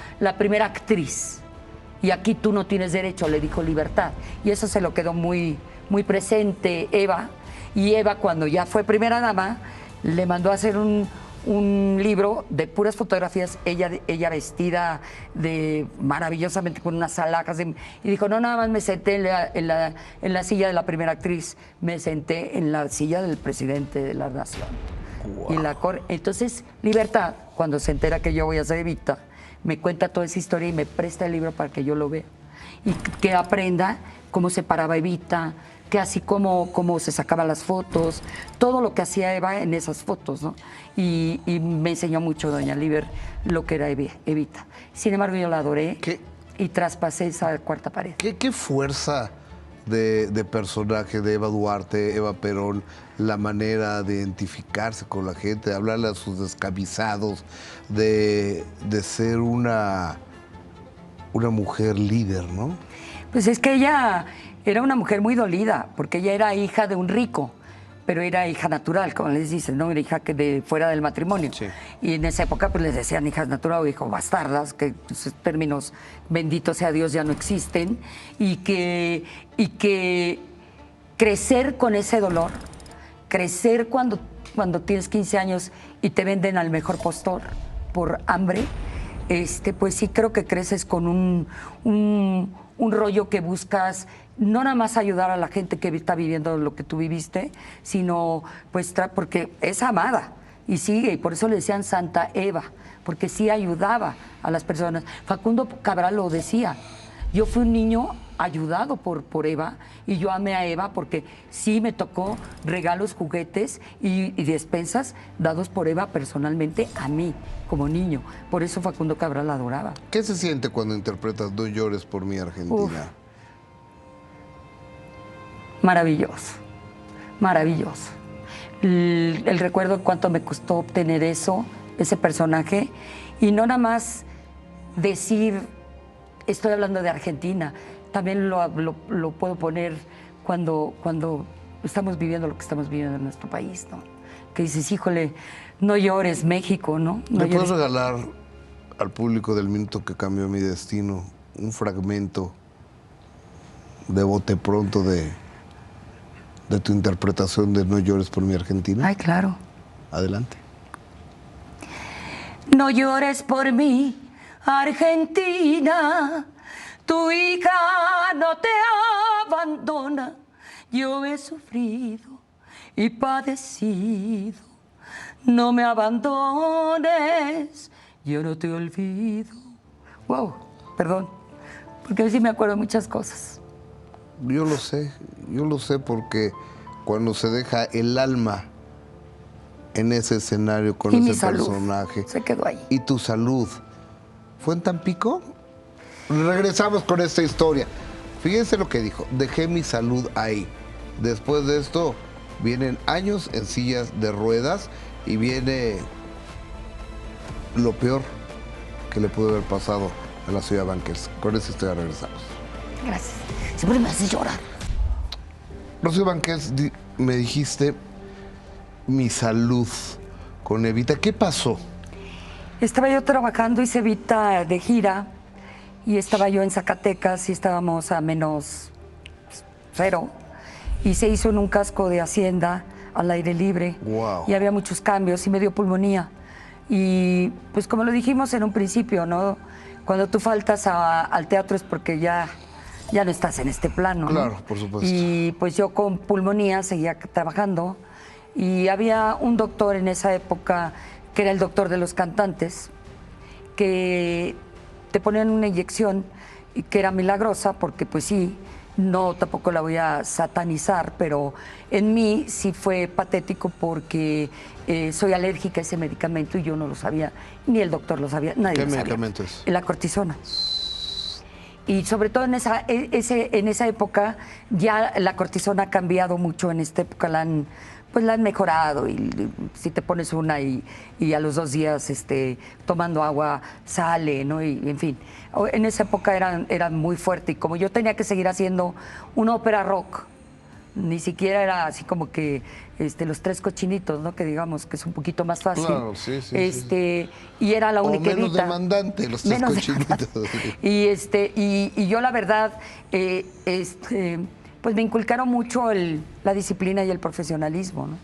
Speaker 2: actriz. Y aquí tú no tienes derecho, le dijo Libertad. Y eso se lo quedó muy, muy presente Eva. Y Eva, cuando ya fue primera dama, le mandó a hacer un libro de puras fotografías, ella vestida maravillosamente con unas alhajas, y dijo, no, nada más me senté en la silla de la primera actriz, me senté en la silla del presidente de la nación. Wow. Entonces, Libertad, cuando se entera que yo voy a ser Evita, me cuenta toda esa historia y me presta el libro para que yo lo vea y que aprenda cómo se paraba Evita, que así como se sacaban las fotos, todo lo que hacía Eva en esas fotos, ¿no? Y me enseñó mucho doña Liber lo que era Evita. Sin embargo, yo la adoré y traspasé esa cuarta pared.
Speaker 1: ¿Qué fuerza de personaje de Eva Duarte, Eva Perón, la manera de identificarse con la gente, de hablarle a sus descamisados, de ser una mujer líder, ¿no?
Speaker 2: Pues es que ella era una mujer muy dolida, porque ella era hija de un rico, pero era hija natural, como les dicen, ¿no? Era hija de fuera del matrimonio. Sí. Y en esa época pues les decían hijas naturales o hijos bastardas, que esos términos, bendito sea Dios, ya no existen, y que crecer con ese dolor, crecer cuando tienes 15 años y te venden al mejor postor por hambre, pues sí creo que creces con un rollo que buscas no nada más ayudar a la gente que está viviendo lo que tú viviste, sino pues porque es amada y sigue, y por eso le decían Santa Eva, porque sí ayudaba a las personas. Facundo Cabral lo decía, yo fui un niño ayudado por Eva, y yo amé a Eva porque sí me tocó regalos, juguetes y despensas dados por Eva personalmente a mí como niño. Por eso Facundo Cabral la adoraba.
Speaker 1: ¿Qué se siente cuando interpretas No llores por mí, Argentina?
Speaker 2: Uf. Maravilloso, maravilloso. El recuerdo de cuánto me costó obtener ese personaje, y no nada más decir, estoy hablando de Argentina, también lo puedo poner cuando estamos viviendo lo que estamos viviendo en nuestro país, ¿no? Que dices, híjole, no llores, México, ¿no?
Speaker 1: ¿Me puedes regalar al público del Minuto que Cambió Mi Destino un fragmento de bote pronto de tu interpretación de No llores por mi Argentina?
Speaker 2: Ay, claro.
Speaker 1: Adelante.
Speaker 2: No llores por mí, Argentina, tu hija no te abandona. Yo he sufrido y padecido, no me abandones, yo no te olvido. Wow, perdón, porque sí me acuerdo de muchas cosas.
Speaker 1: Yo lo sé porque cuando se deja el alma en ese escenario con
Speaker 2: Y
Speaker 1: ese personaje.
Speaker 2: se quedó ahí.
Speaker 1: Y tu salud. ¿Fue en Tampico? Regresamos con esta historia. Fíjense lo que dijo. Dejé mi salud ahí. Después de esto vienen años en sillas de ruedas y viene lo peor que le pudo haber pasado a la ciudad de Banquers. Con esa historia regresamos.
Speaker 2: Gracias. Siempre me haces llorar.
Speaker 1: Rocío Banquers, me dijiste mi salud con Evita. ¿Qué pasó?
Speaker 2: Estaba yo trabajando, hice Evita de gira y estaba yo en Zacatecas y estábamos a -0 y se hizo en un casco de hacienda al aire libre.
Speaker 1: Wow.
Speaker 2: Y había muchos cambios y me dio pulmonía. Y pues como lo dijimos en un principio, ¿no? Cuando tú faltas al teatro es porque ya no estás en este plano, ¿no?
Speaker 1: Claro, por supuesto.
Speaker 2: Y pues yo con pulmonía seguía trabajando y había un doctor en esa época que era el doctor de los cantantes, que te ponían una inyección y que era milagrosa porque pues sí, no tampoco la voy a satanizar, pero en mí sí fue patético porque soy alérgica a ese medicamento y yo no lo sabía, ni el doctor lo sabía, nadie lo sabía.
Speaker 1: ¿Qué medicamento es?
Speaker 2: La cortisona. Y sobre todo en esa época ya la cortisona ha cambiado mucho, en esta época la han mejorado y si te pones una y a los 2 días tomando agua sale, ¿no? Y en fin, en esa época era muy fuerte y como yo tenía que seguir haciendo una ópera rock, ni siquiera era así como que los 3 cochinitos, ¿no? Que digamos que es un poquito más fácil.
Speaker 1: Claro, sí.
Speaker 2: Y era la única
Speaker 1: menos
Speaker 2: Evita.
Speaker 1: demandante, los 3 cochinitos.
Speaker 2: Y yo la verdad, pues me inculcaron mucho la disciplina y el profesionalismo, ¿no?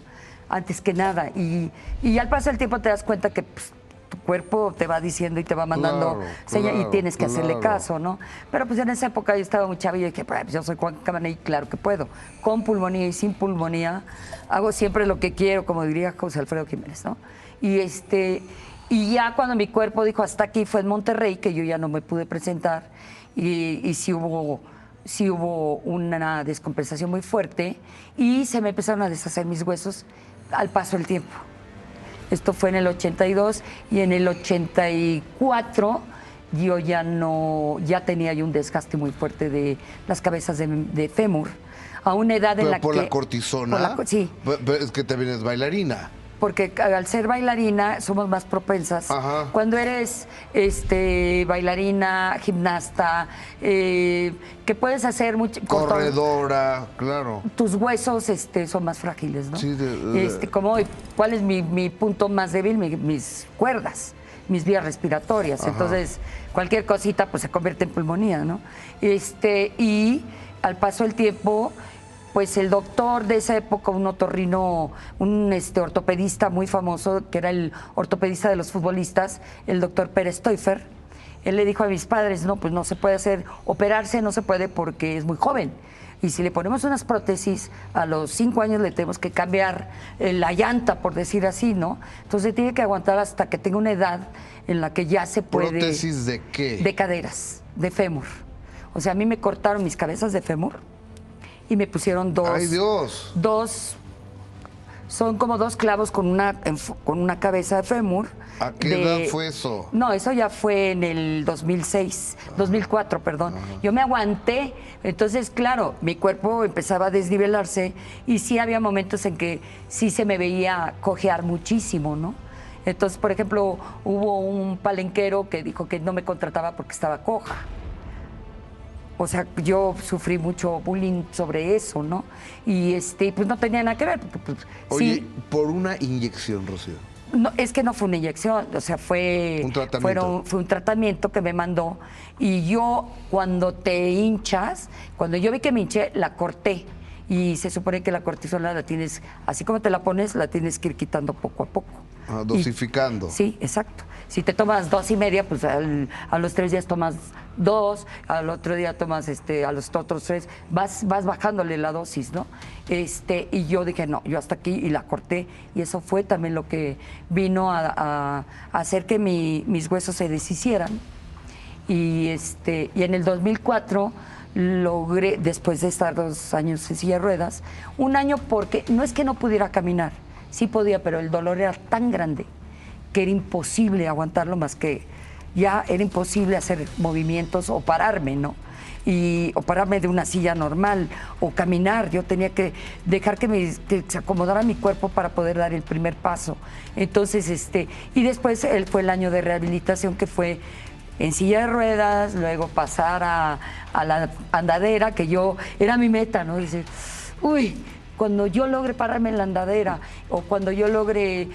Speaker 2: Antes que nada. Y al pasar el tiempo te das cuenta que pues, tu cuerpo te va diciendo y te va mandando señas y tienes que hacerle caso, ¿no? Pero pues en esa época yo estaba muy chava y dije, pues yo soy Juan Camaney, claro que puedo. Con pulmonía y sin pulmonía, hago siempre lo que quiero, como diría José Alfredo Jiménez, ¿no? Y ya cuando mi cuerpo dijo hasta aquí, fue en Monterrey, que yo ya no me pude presentar y sí hubo una descompensación muy fuerte y se me empezaron a deshacer mis huesos al paso del tiempo. Esto fue en el 82 y en el 84 yo ya tenía yo un desgaste muy fuerte de las cabezas de fémur a una edad en la que...
Speaker 1: ¿Por la cortisona?
Speaker 2: Sí.
Speaker 1: Pero es que también es bailarina.
Speaker 2: Porque al ser bailarina somos más propensas. Ajá. Cuando eres bailarina, gimnasta, que puedes hacer mucho...
Speaker 1: Corredora, claro.
Speaker 2: Tus huesos son más frágiles, ¿no?
Speaker 1: Sí.
Speaker 2: Como hoy, ¿cuál es mi punto más débil? Mis cuerdas, mis vías respiratorias. Ajá. Entonces, cualquier cosita pues se convierte en pulmonía, ¿no? Y al paso del tiempo... Pues el doctor de esa época, un otorrino, un ortopedista muy famoso, que era el ortopedista de los futbolistas, el doctor Pérez Stoiffer, él le dijo a mis padres, no, pues no se puede operarse no se puede porque es muy joven. Y si le ponemos unas prótesis, a los 5 años le tenemos que cambiar la llanta, por decir así, ¿no? Entonces tiene que aguantar hasta que tenga una edad en la que ya se puede...
Speaker 1: ¿Prótesis de qué?
Speaker 2: De caderas, de fémur. O sea, a mí me cortaron mis cabezas de fémur y me pusieron 2.
Speaker 1: ¡Ay, Dios!
Speaker 2: 2, son como 2 clavos con una cabeza de fémur.
Speaker 1: ¿A qué edad fue eso?
Speaker 2: No, eso ya fue en el 2004, perdón. Ajá. Yo me aguanté, entonces, claro, mi cuerpo empezaba a desnivelarse y sí había momentos en que sí se me veía cojear muchísimo, ¿no? Entonces, por ejemplo, hubo un palenquero que dijo que no me contrataba porque estaba coja. O sea, yo sufrí mucho bullying sobre eso, ¿no? Y pues no tenía nada que ver. Pues,
Speaker 1: oye,
Speaker 2: sí.
Speaker 1: Por una inyección, Rocío.
Speaker 2: No, es que no fue una inyección, o sea, fue un tratamiento que me mandó. Y yo, cuando te hinchas, cuando yo vi que me hinché, la corté. Y se supone que la cortisona la tienes, así como te la pones, la tienes que ir quitando poco a poco.
Speaker 1: Dosificando.
Speaker 2: Sí, exacto. Si te tomas 2,5, pues a los 3 días tomas 2, al otro día tomas a los otros 3, vas bajándole la dosis, ¿no? Y yo dije, no, yo hasta aquí, y la corté, y eso fue también lo que vino a hacer que mis huesos se deshicieran. Y en el 2004 logré, después de estar 2 años en silla de ruedas, un año porque no es que no pudiera caminar, sí podía, pero el dolor era tan grande que era imposible aguantarlo, más que ya era imposible hacer movimientos o pararme, ¿no? O pararme de una silla normal o caminar. Yo tenía que dejar que se acomodara mi cuerpo para poder dar el primer paso. Entonces, y después fue el año de rehabilitación, que fue en silla de ruedas, luego pasar a la andadera, que era mi meta, ¿no? Dice, uy, cuando yo logre pararme en la andadera o cuando yo logre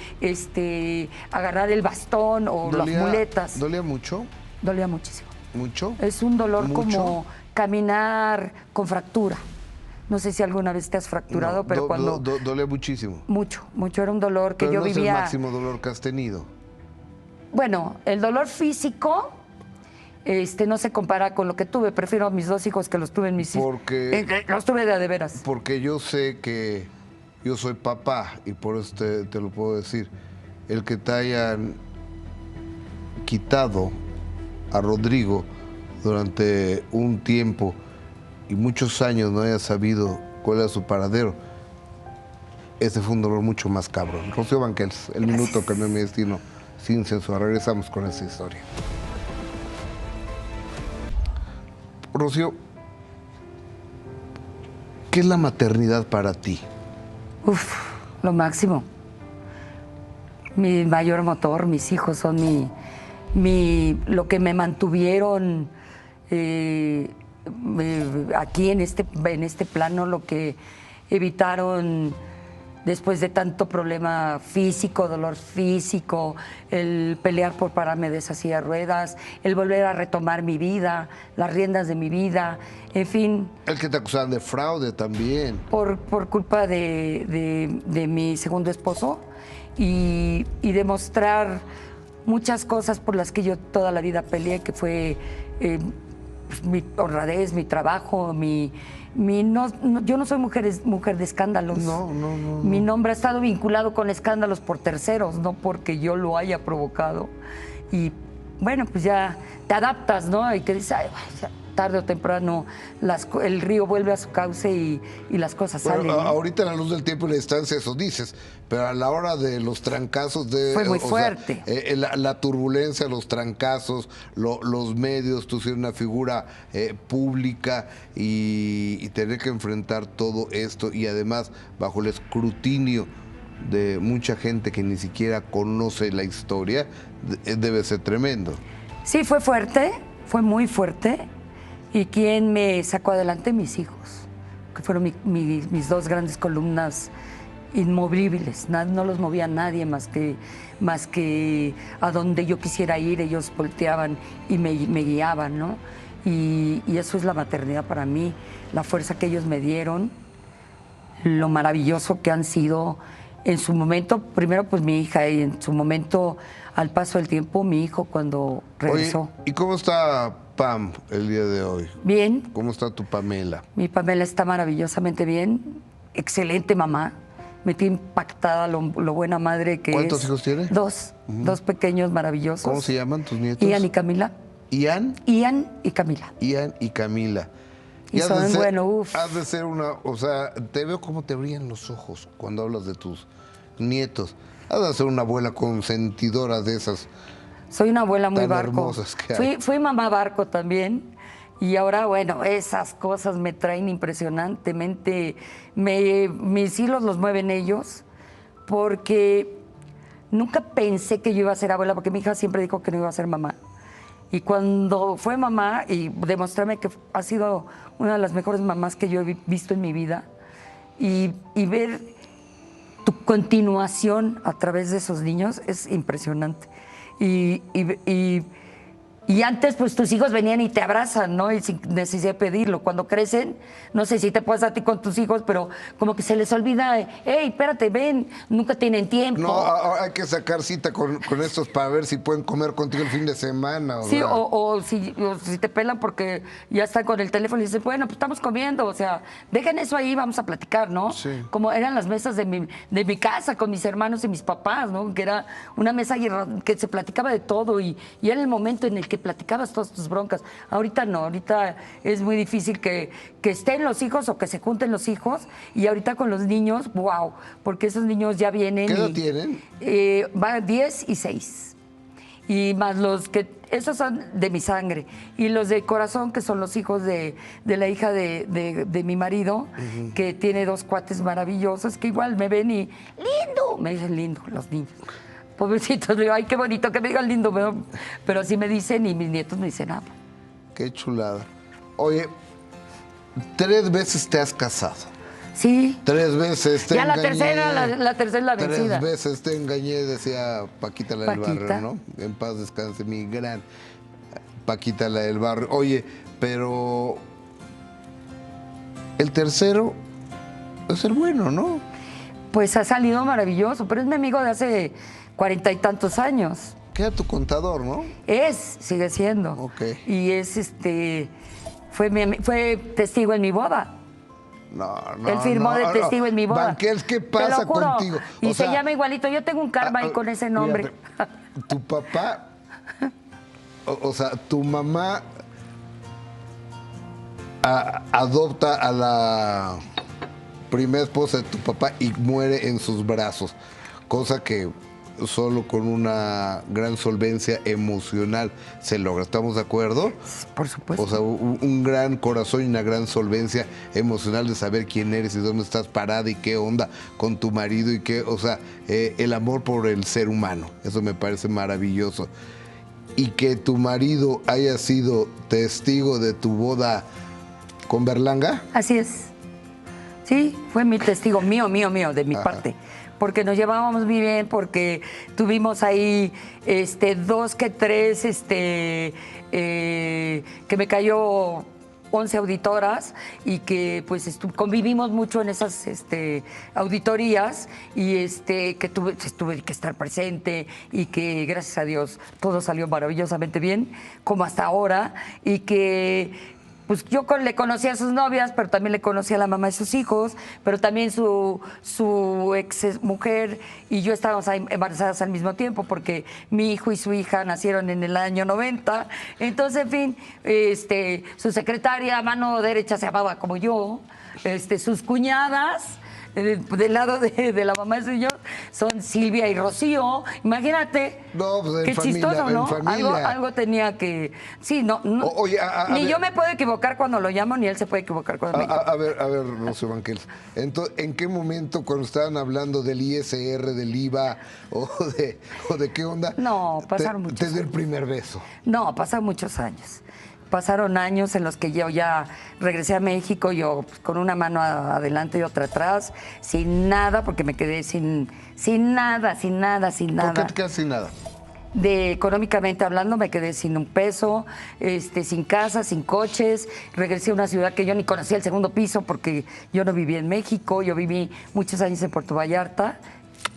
Speaker 2: agarrar el bastón o las muletas.
Speaker 1: ¿Dolía mucho?
Speaker 2: Dolía muchísimo.
Speaker 1: ¿Mucho?
Speaker 2: Es un dolor
Speaker 1: ¿Mucho?
Speaker 2: como caminar con fractura. No sé si alguna vez te has fracturado,
Speaker 1: No,
Speaker 2: pero cuando...
Speaker 1: dolía muchísimo.
Speaker 2: Mucho. Era un dolor que
Speaker 1: Pero
Speaker 2: yo
Speaker 1: no
Speaker 2: vivía...
Speaker 1: es el máximo dolor que has tenido.
Speaker 2: Bueno, el dolor físico no se compara con lo que tuve. Prefiero a mis 2 hijos que los tuve en mis hijos.
Speaker 1: Porque...
Speaker 2: los tuve de veras.
Speaker 1: Porque yo sé que yo soy papá y por eso te lo puedo decir. El que te hayan quitado a Rodrigo durante un tiempo y muchos años no hayas sabido cuál era su paradero, ese fue un dolor mucho más cabrón. Rocío Banquels, el minuto que cambió mi destino sin censura. Regresamos con esta historia. Rocío, ¿qué es la maternidad para ti?
Speaker 2: Uf, lo máximo. Mi mayor motor, mis hijos son lo que me mantuvieron aquí en este plano, lo que evitaron después de tanto problema físico, dolor físico, el pelear por pararme de esa silla de ruedas, el volver a retomar mi vida, las riendas de mi vida, en fin.
Speaker 1: El que te acusaban de fraude también.
Speaker 2: Por culpa de mi segundo esposo y demostrar muchas cosas por las que yo toda la vida peleé, que fue mi honradez, mi trabajo, yo no soy mujer de escándalos.
Speaker 1: No.
Speaker 2: Mi nombre ha estado vinculado con escándalos por terceros, no porque yo lo haya provocado. Y bueno, pues ya te adaptas, ¿no? Y que dices, ay, tarde o temprano el río vuelve a su cauce y las cosas salen, ¿no?
Speaker 1: Ahorita en la luz del tiempo y la distancia eso dices, pero a la hora de los trancazos
Speaker 2: fue muy fuerte.
Speaker 1: La turbulencia, los trancazos, los medios, tú siendo una figura pública y tener que enfrentar todo esto y además bajo el escrutinio de mucha gente que ni siquiera conoce la historia, debe ser tremendo.
Speaker 2: Sí, fue fuerte, fue muy fuerte. ¿Y quién me sacó adelante? Mis hijos, que fueron mis 2 grandes columnas inmovibles. No los movía nadie más que a donde yo quisiera ir. Ellos volteaban y me guiaban, ¿no? Y eso es la maternidad para mí, la fuerza que ellos me dieron, lo maravilloso que han sido en su momento. Primero, pues mi hija, y en su momento, al paso del tiempo, mi hijo cuando regresó.
Speaker 1: Oye, ¿y cómo está Pam el día de hoy?
Speaker 2: Bien.
Speaker 1: ¿Cómo está tu Pamela?
Speaker 2: Mi Pamela está maravillosamente bien, excelente mamá. Me tiene impactada lo buena madre que es.
Speaker 1: ¿Cuántos hijos tiene?
Speaker 2: 2, 2 pequeños maravillosos.
Speaker 1: ¿Cómo se llaman tus nietos?
Speaker 2: Ian y Camila.
Speaker 1: ¿Ian?
Speaker 2: Ian y Camila.
Speaker 1: Ian y Camila.
Speaker 2: Y son, bueno, uff.
Speaker 1: Has de ser o sea, te veo cómo te brillan los ojos cuando hablas de tus nietos. Has de ser una abuela consentidora de esas.
Speaker 2: Soy una abuela muy
Speaker 1: tan
Speaker 2: barco.
Speaker 1: Hermosas que hay.
Speaker 2: Fui mamá barco también. Y ahora, bueno, esas cosas me traen impresionantemente. Mis hilos los mueven ellos, porque nunca pensé que yo iba a ser abuela, porque mi hija siempre dijo que no iba a ser mamá. Y cuando fue mamá, y demostrarme que ha sido una de las mejores mamás que yo he visto en mi vida, y ver tu continuación a través de esos niños es impresionante. Y antes, pues tus hijos venían y te abrazan, ¿no? Y sin necesidad de pedirlo. Cuando crecen, no sé si te pasa a ti con tus hijos, pero como que se les olvida, hey, espérate, ven, nunca tienen tiempo.
Speaker 1: No, hay que sacar cita con estos para ver si pueden comer contigo el fin de semana.
Speaker 2: Sí, o si te pelan porque ya están con el teléfono y dicen, bueno, pues estamos comiendo, o sea, dejen eso ahí, vamos a platicar, ¿no?
Speaker 1: Sí.
Speaker 2: Como eran las mesas de mi casa con mis hermanos y mis papás, ¿no? Que era una mesa que se platicaba de todo y era el momento en el que que platicabas todas tus broncas. Ahorita no, ahorita es muy difícil que estén los hijos o que se junten los hijos. Y ahorita con los niños, wow, porque esos niños ya vienen.
Speaker 1: ¿Qué edad tienen?
Speaker 2: Va 10 y 6. Y más los que, esos son de mi sangre. Y los de corazón, que son los hijos de la hija de mi marido, que tiene 2 cuates maravillosos, que igual me ven y, lindo, me dicen lindo los niños. Pobrecitos, digo, ay, qué bonito que me digan lindo, pero así me dicen y mis nietos me dicen, ah.
Speaker 1: Qué chulada. Oye, 3 veces te has casado.
Speaker 2: Sí.
Speaker 1: 3 veces te engañé.
Speaker 2: Ya la tercera es la vencida.
Speaker 1: 3 veces te engañé, decía Paquita la del Barrio, ¿no? En paz descanse mi gran Paquita la del Barrio. Oye, pero el tercero es el bueno, ¿no?
Speaker 2: Pues ha salido maravilloso, pero es mi amigo de hace 40 y tantos años.
Speaker 1: Queda tu contador, ¿no?
Speaker 2: Sigue siendo.
Speaker 1: Ok.
Speaker 2: Y fue testigo en mi boda.
Speaker 1: No.
Speaker 2: Él firmó de testigo en mi boda.
Speaker 1: Banquels, ¿qué
Speaker 2: Te
Speaker 1: pasa
Speaker 2: lo juro.
Speaker 1: contigo?
Speaker 2: Y se llama igualito. Yo tengo un karma ahí con ese nombre.
Speaker 1: Fíjate, tu papá, o sea, tu mamá adopta a la primera esposa de tu papá y muere en sus brazos, cosa que solo con una gran solvencia emocional se logra. ¿Estamos de acuerdo?
Speaker 2: Por supuesto.
Speaker 1: O sea, un gran corazón y una gran solvencia emocional de saber quién eres y dónde estás parada y qué onda con tu marido y qué, o sea, el amor por el ser humano. Eso me parece maravilloso. Y que tu marido haya sido testigo de tu boda con Berlanga.
Speaker 2: Así es. Sí, fue mi testigo, mío, de mi parte. Porque nos llevábamos muy bien, porque tuvimos ahí 2 que 3, que me cayó 11 auditoras y que pues convivimos mucho en esas auditorías y que tuve que estar presente y que gracias a Dios todo salió maravillosamente bien, como hasta ahora, y que pues yo le conocí a sus novias, pero también le conocí a la mamá de sus hijos, pero también su ex mujer y yo estábamos embarazadas al mismo tiempo porque mi hijo y su hija nacieron en el año 90. Entonces, en fin, su secretaria, mano derecha, se llamaba como yo, sus cuñadas, del lado de la mamá de su señor, son Silvia y Rocío. Imagínate.
Speaker 1: No, pues
Speaker 2: qué
Speaker 1: familia,
Speaker 2: chistoso, ¿no?
Speaker 1: familia.
Speaker 2: Algo tenía que. Sí, no.
Speaker 1: Oye,
Speaker 2: ni
Speaker 1: ver,
Speaker 2: yo me puedo equivocar cuando lo llamo, ni él se puede equivocar cuando me llama.
Speaker 1: A ver, Rocío Banquels. Entonces, ¿en qué momento, cuando estaban hablando del ISR, del IVA o de qué onda?
Speaker 2: No, pasaron muchos años.
Speaker 1: Te dio el primer beso.
Speaker 2: No, pasaron muchos años. Pasaron años en los que yo ya regresé a México, yo pues, con una mano adelante y otra atrás, sin nada, porque me quedé sin nada.
Speaker 1: ¿Por qué te quedas sin nada?
Speaker 2: Económicamente hablando, me quedé sin un peso, sin casa, sin coches. Regresé a una ciudad que yo ni conocía el segundo piso porque yo no vivía en México, yo viví muchos años en Puerto Vallarta,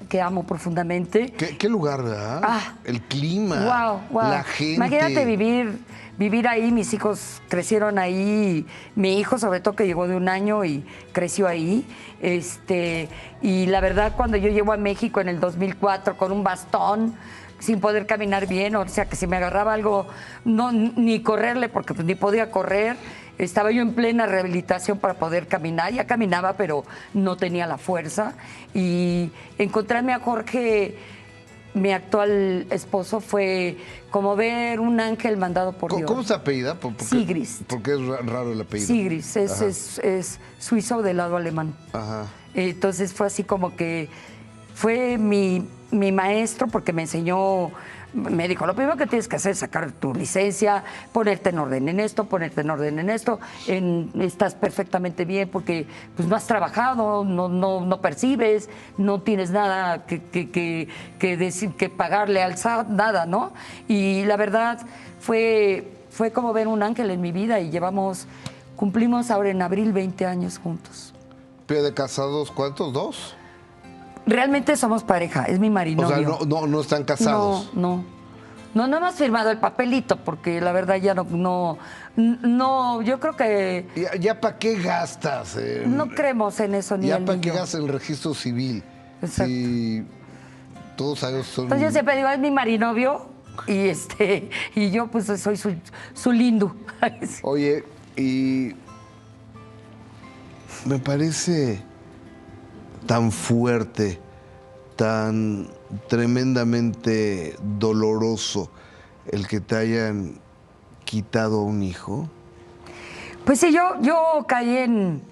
Speaker 2: que amo profundamente.
Speaker 1: ¿Qué lugar, verdad? El clima,
Speaker 2: wow.
Speaker 1: la gente.
Speaker 2: Imagínate vivir ahí, mis hijos crecieron ahí, mi hijo sobre todo que llegó de 1 año y creció ahí, y la verdad cuando yo llego a México en el 2004 con un bastón, sin poder caminar bien, o sea que si me agarraba algo, no, ni correrle porque pues, ni podía correr, estaba yo en plena rehabilitación para poder caminar, ya caminaba pero no tenía la fuerza, y encontrarme a Jorge, mi actual esposo, fue como ver un ángel mandado por Dios.
Speaker 1: ¿Cómo se apellida?
Speaker 2: Sigris.
Speaker 1: Porque es raro el apellido.
Speaker 2: Sigris, es suizo del lado alemán.
Speaker 1: Ajá.
Speaker 2: Entonces fue así como que fue mi maestro porque me enseñó, me dijo, lo primero que tienes que hacer es sacar tu licencia, ponerte en orden en esto, estás perfectamente bien porque pues no has trabajado, no percibes, no tienes nada que decir, que pagarle al SAT, nada, ¿no? Y la verdad fue como ver un ángel en mi vida y cumplimos ahora en abril 20 años juntos.
Speaker 1: ¿Pero de casados cuántos? ¿2?
Speaker 2: Realmente somos pareja, es mi marido.
Speaker 1: O sea, no están casados.
Speaker 2: No hemos firmado el papelito porque la verdad ya no, yo creo que...
Speaker 1: ¿Ya para qué gastas?
Speaker 2: No creemos en eso ni
Speaker 1: ¿Ya
Speaker 2: él
Speaker 1: para
Speaker 2: ni
Speaker 1: qué
Speaker 2: yo.
Speaker 1: gastas el registro civil?
Speaker 2: Exacto.
Speaker 1: Si todos sabemos son...
Speaker 2: Entonces yo siempre digo, es mi marinovio, y yo pues soy su lindo.
Speaker 1: Oye, y me parece tan fuerte, tan tremendamente doloroso el que te hayan quitado un hijo.
Speaker 2: Pues sí, yo caí en...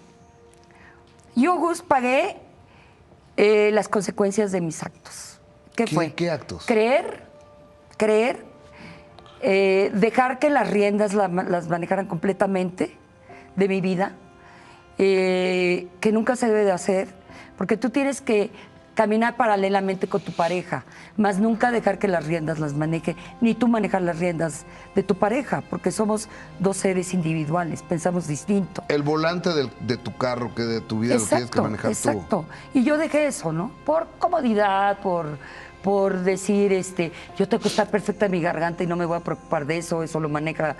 Speaker 2: Yo, Gus, pagué las consecuencias de mis actos. ¿Qué fue?
Speaker 1: ¿Qué actos?
Speaker 2: Creer, dejar que las riendas las manejaran completamente de mi vida, que nunca se debe de hacer, porque tú tienes que caminar paralelamente con tu pareja, más nunca dejar que las riendas las maneje, ni tú manejar las riendas de tu pareja, porque somos dos seres individuales, pensamos distinto.
Speaker 1: El volante de tu carro, que de tu vida, lo tienes que manejar tú.
Speaker 2: Exacto. Y yo dejé eso, ¿no? Por comodidad, por decir, yo tengo que estar perfecta en mi garganta y no me voy a preocupar de eso lo maneja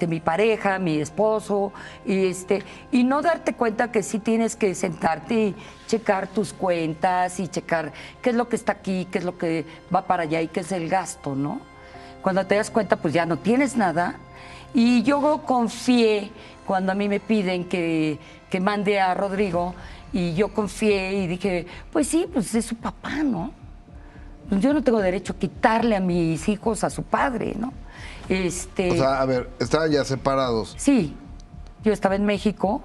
Speaker 2: mi pareja, mi esposo, y no darte cuenta que sí tienes que sentarte y checar tus cuentas y checar qué es lo que está aquí, qué es lo que va para allá y qué es el gasto, ¿no? Cuando te das cuenta, pues ya no tienes nada. Y yo confié, cuando a mí me piden que mande a Rodrigo, y yo confié y dije, pues sí, pues es su papá, ¿no? Yo no tengo derecho a quitarle a mis hijos a su padre, ¿no?
Speaker 1: O sea, a ver, estaban ya separados.
Speaker 2: Sí, yo estaba en México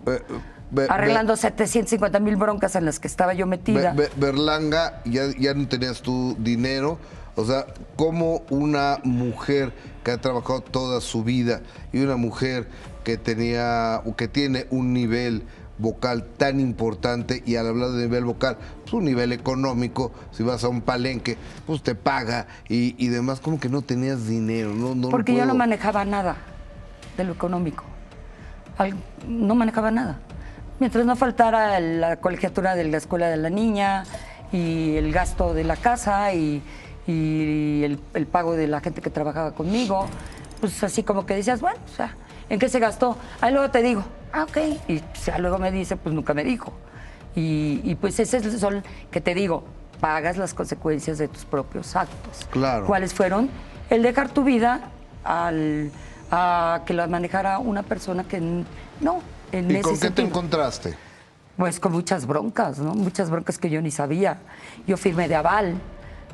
Speaker 2: arreglando 750,000 broncas en las que estaba yo metida.
Speaker 1: Berlanga, ya no tenías tu dinero. O sea, como una mujer que ha trabajado toda su vida y una mujer que tiene un nivel vocal tan importante, y al hablar de nivel vocal, pues un nivel económico, si vas a un palenque, pues te paga y demás, como que no tenías dinero.
Speaker 2: Porque yo no manejaba nada de lo económico. No manejaba nada. Mientras no faltara la colegiatura de la escuela de la niña y el gasto de la casa y el pago de la gente que trabajaba conmigo, pues así como que decías, bueno, o sea, ¿en qué se gastó? Ahí luego te digo, ok. Y ya luego me dice, pues nunca me dijo. Y pues ese es el sol que te digo, pagas las consecuencias de tus propios actos.
Speaker 1: Claro.
Speaker 2: ¿Cuáles fueron? El dejar tu vida a que la manejara una persona que no, en ese
Speaker 1: ¿Y con qué te
Speaker 2: sentido.
Speaker 1: encontraste?
Speaker 2: Pues con muchas broncas, ¿no? Muchas broncas que yo ni sabía. Yo firmé de aval,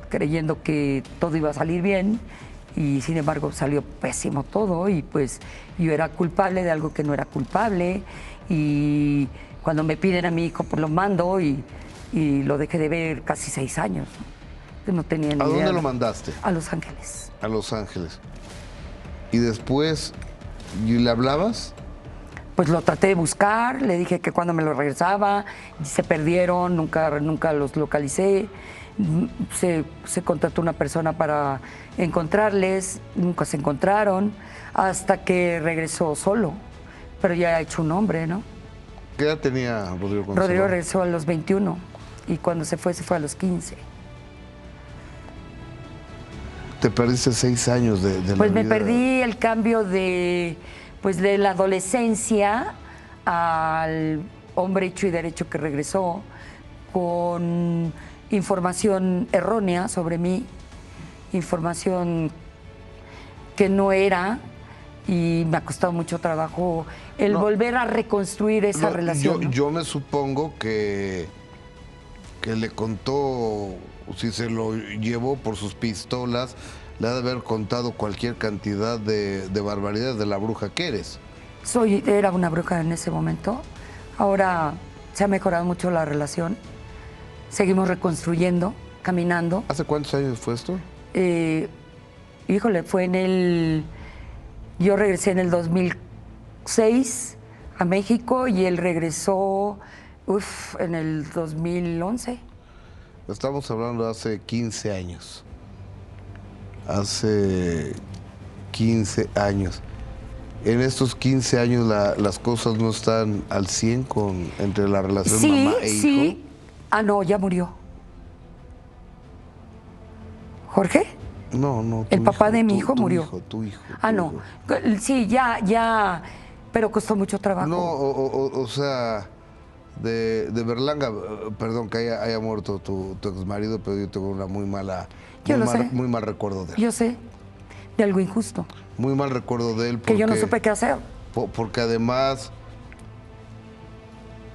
Speaker 2: creyendo que todo iba a salir bien, y sin embargo salió pésimo todo, y pues yo era culpable de algo que no era culpable, y cuando me piden a mi hijo, pues lo mando, y lo dejé de ver casi 6 años, ¿no? Que no tenía ni idea.
Speaker 1: ¿A dónde lo mandaste?
Speaker 2: A Los Ángeles.
Speaker 1: A Los Ángeles. Y después, ¿y le hablabas?
Speaker 2: Pues lo traté de buscar, le dije que cuando me lo regresaba, se perdieron, nunca los localicé. Se contrató una persona para encontrarles, nunca se encontraron, hasta que regresó solo, pero ya ha hecho un hombre, ¿no?
Speaker 1: ¿Qué edad tenía Rodrigo cuando
Speaker 2: Rodrigo
Speaker 1: se va?
Speaker 2: regresó a los 21 y cuando se fue a los 15.
Speaker 1: Te perdiste 6 años de la
Speaker 2: Pues me
Speaker 1: vida.
Speaker 2: perdí el cambio de la adolescencia al hombre hecho y derecho que regresó con información errónea sobre mí, información que no era, y me ha costado mucho trabajo el volver a reconstruir esa relación. ¿No?
Speaker 1: Yo me supongo que le contó, si se lo llevó por sus pistolas, le ha de haber contado cualquier cantidad de barbaridades de la bruja que eres.
Speaker 2: Era una bruja en ese momento. Ahora se ha mejorado mucho la relación. Seguimos reconstruyendo, caminando.
Speaker 1: ¿Hace cuántos años fue esto?
Speaker 2: Híjole, yo regresé en el 2006 a México y él regresó en el 2011.
Speaker 1: Estamos hablando de hace 15 años. Hace 15 años. En estos 15 años las cosas no están al 100 entre la relación mamá e hijo.
Speaker 2: Sí. Ah, no, ya murió. ¿Jorge?
Speaker 1: No.
Speaker 2: El papá de mi hijo murió.
Speaker 1: Tu hijo.
Speaker 2: Ah, no. Sí, ya, pero costó mucho trabajo.
Speaker 1: No, o sea, de Berlanga, perdón que haya muerto tu exmarido, pero yo tengo una muy mal recuerdo de él.
Speaker 2: Yo sé. de algo injusto.
Speaker 1: Muy mal recuerdo de él.
Speaker 2: Que yo no supe qué hacer.
Speaker 1: Porque además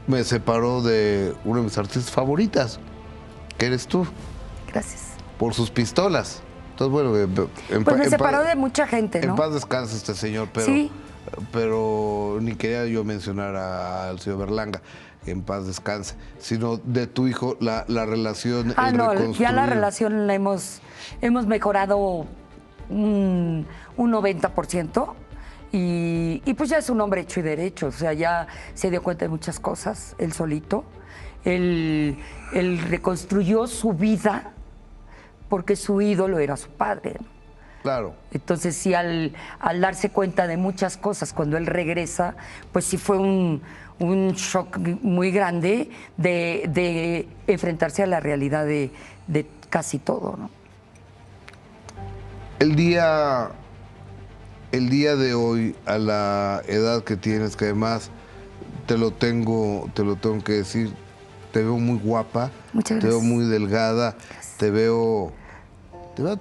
Speaker 1: me separó de una de mis artistas favoritas, que eres tú.
Speaker 2: Gracias.
Speaker 1: Por sus pistolas. Entonces, bueno,
Speaker 2: pues me separó de mucha gente, ¿no?
Speaker 1: En paz descanse este señor,
Speaker 2: Sí.
Speaker 1: pero ni quería yo mencionar al señor Berlanga, en paz descanse, sino de tu hijo, la relación.
Speaker 2: No, ya la relación la hemos mejorado un 90%. Y pues ya es un hombre hecho y derecho, o sea, ya se dio cuenta de muchas cosas, él solito. Él reconstruyó su vida porque su ídolo era su padre, ¿no?
Speaker 1: Claro.
Speaker 2: Entonces sí, al darse cuenta de muchas cosas cuando él regresa, pues sí fue un shock muy grande de enfrentarse a la realidad de casi todo, ¿no?
Speaker 1: El día de hoy, a la edad que tienes, que además te lo tengo que decir, te veo muy guapa,
Speaker 2: muchas gracias.
Speaker 1: Te veo muy delgada,
Speaker 2: Gracias.
Speaker 1: te veo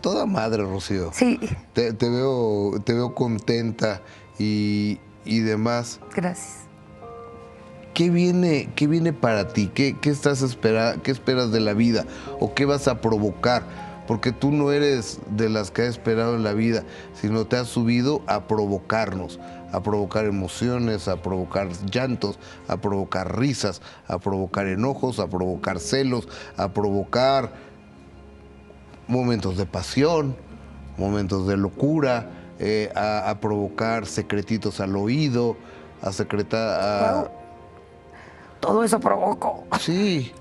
Speaker 1: toda madre, Rocío.
Speaker 2: Sí.
Speaker 1: Te veo contenta y demás.
Speaker 2: Gracias.
Speaker 1: ¿Qué viene para ti? ¿Qué esperas de la vida? ¿O qué vas a provocar? Porque tú no eres de las que has esperado en la vida, sino te has subido a provocarnos, a provocar emociones, a provocar llantos, a provocar risas, a provocar enojos, a provocar celos, a provocar momentos de pasión, momentos de locura, a provocar secretitos al oído, a secretar...
Speaker 2: Wow. Todo eso provocó.
Speaker 1: Sí.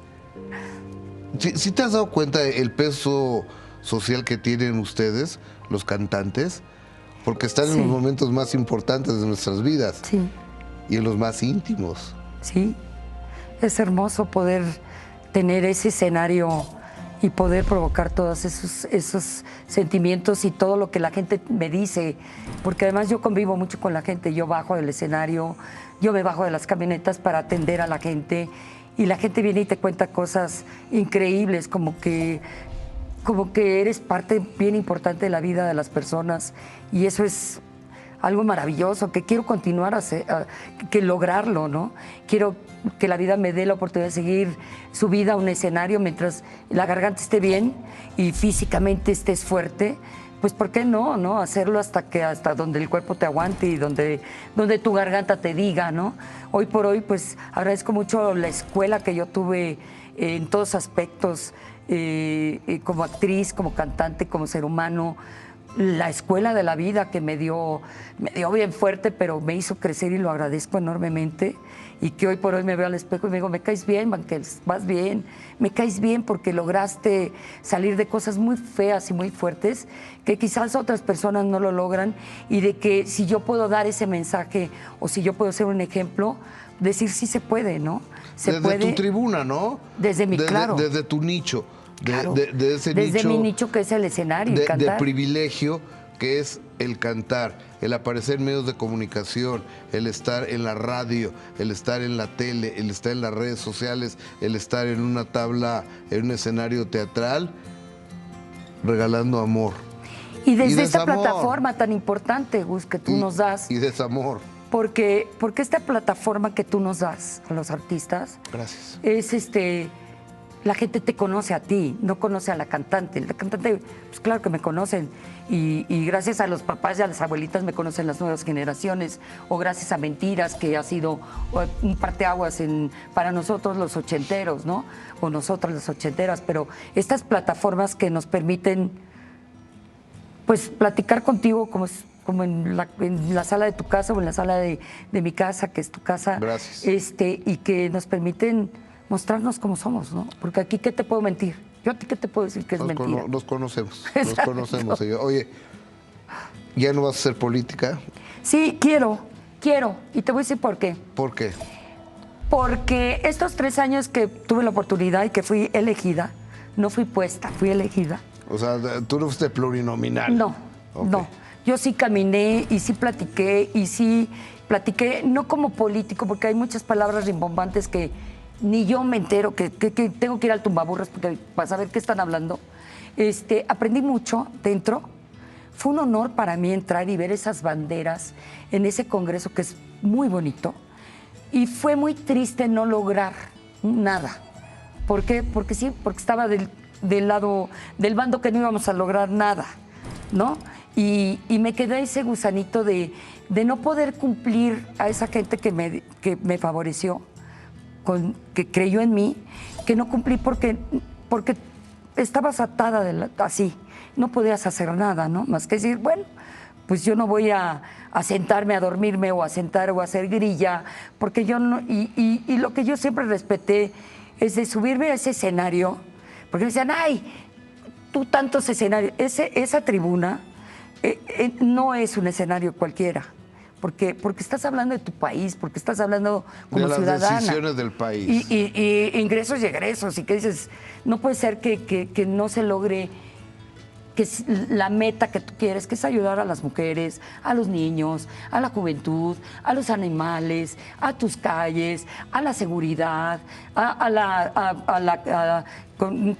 Speaker 1: ¿Sí te has dado cuenta el peso social que tienen ustedes, los cantantes? Porque están en los momentos más importantes de nuestras vidas.
Speaker 2: Sí.
Speaker 1: Y en los más íntimos.
Speaker 2: Sí. Es hermoso poder tener ese escenario y poder provocar todos esos sentimientos y todo lo que la gente me dice. Porque además yo convivo mucho con la gente. Yo bajo del escenario, yo me bajo de las camionetas para atender a la gente. Y la gente viene y te cuenta cosas increíbles, como que eres parte bien importante de la vida de las personas. Y eso es algo maravilloso, que quiero continuar que lograrlo, ¿no? Quiero que la vida me dé la oportunidad de seguir subida a un escenario mientras la garganta esté bien y físicamente estés fuerte. Pues ¿por qué no hacerlo hasta donde el cuerpo te aguante y donde tu garganta te diga, ¿no? Hoy por hoy, pues agradezco mucho la escuela que yo tuve en todos aspectos, como actriz, como cantante, como ser humano, la escuela de la vida que me dio bien fuerte, pero me hizo crecer y lo agradezco enormemente. Y que hoy por hoy me veo al espejo y me digo, me caes bien, Banquels, vas bien, me caes bien porque lograste salir de cosas muy feas y muy fuertes que quizás otras personas no lo logran, y de que si yo puedo dar ese mensaje o si yo puedo ser un ejemplo, decir sí se puede, ¿no?
Speaker 1: Desde tu tribuna, ¿no?
Speaker 2: Claro.
Speaker 1: Desde tu nicho.
Speaker 2: Claro.
Speaker 1: Desde
Speaker 2: nicho, mi nicho, que es el escenario y cantar.
Speaker 1: De privilegio, que es el cantar, el aparecer en medios de comunicación, el estar en la radio, el estar en la tele, el estar en las redes sociales, el estar en una tabla, en un escenario teatral, regalando amor.
Speaker 2: Y desde esta plataforma tan importante, Gus, que tú nos das.
Speaker 1: Y desamor.
Speaker 2: Porque esta plataforma que tú nos das a los artistas.
Speaker 1: Gracias.
Speaker 2: Es la gente te conoce a ti, no conoce a la cantante. La cantante, pues claro que me conocen. Y gracias a los papás y a las abuelitas me conocen las nuevas generaciones. O gracias a Mentiras, que ha sido un parteaguas para nosotros los ochenteros, ¿no? O nosotras las ochenteras. Pero estas plataformas que nos permiten, pues, platicar contigo como en la sala de tu casa o en la sala de mi casa, que es tu casa.
Speaker 1: Gracias.
Speaker 2: Y que nos permiten mostrarnos como somos, ¿no? Porque aquí, ¿qué te puedo mentir? Yo a ti, ¿qué te puedo decir que es mentira?
Speaker 1: Nos conocemos,
Speaker 2: Exacto.
Speaker 1: nos conocemos. Oye, ¿ya no vas a hacer política?
Speaker 2: Sí, quiero. Y te voy a decir por qué.
Speaker 1: ¿Por qué? Porque
Speaker 2: estos 3 años que tuve la oportunidad y que fui elegida, no fui puesta, fui elegida.
Speaker 1: O sea, tú no fuiste plurinominal.
Speaker 2: No, okay. No. Yo sí caminé y sí platiqué no como político, porque hay muchas palabras rimbombantes que ni yo me entero, que tengo que ir al tumbaburras para saber qué están hablando. Aprendí mucho dentro. fue un honor para mí entrar y ver esas banderas en ese congreso que es muy bonito. Y fue muy triste no lograr nada. ¿Por qué? Porque sí, porque estaba del lado, del bando que no íbamos a lograr nada, ¿no? Y me quedé ese gusanito de no poder cumplir a esa gente que me favoreció, que creyó en mí, que no cumplí porque estabas atada así, no podías hacer nada, ¿no? Más que decir, bueno, pues yo no voy a sentarme a dormirme o a sentar o a hacer grilla, porque yo no, y lo que yo siempre respeté es de subirme a ese escenario, porque me decían, ay, tú tantos escenarios, esa tribuna no es un escenario cualquiera, porque estás hablando de tu país, porque estás hablando como ciudadana.
Speaker 1: De las decisiones del país.
Speaker 2: Y ingresos y egresos, y que dices, no puede ser que no se logre que la meta que tú quieres, que es ayudar a las mujeres, a los niños, a la juventud, a los animales, a tus calles, a la seguridad,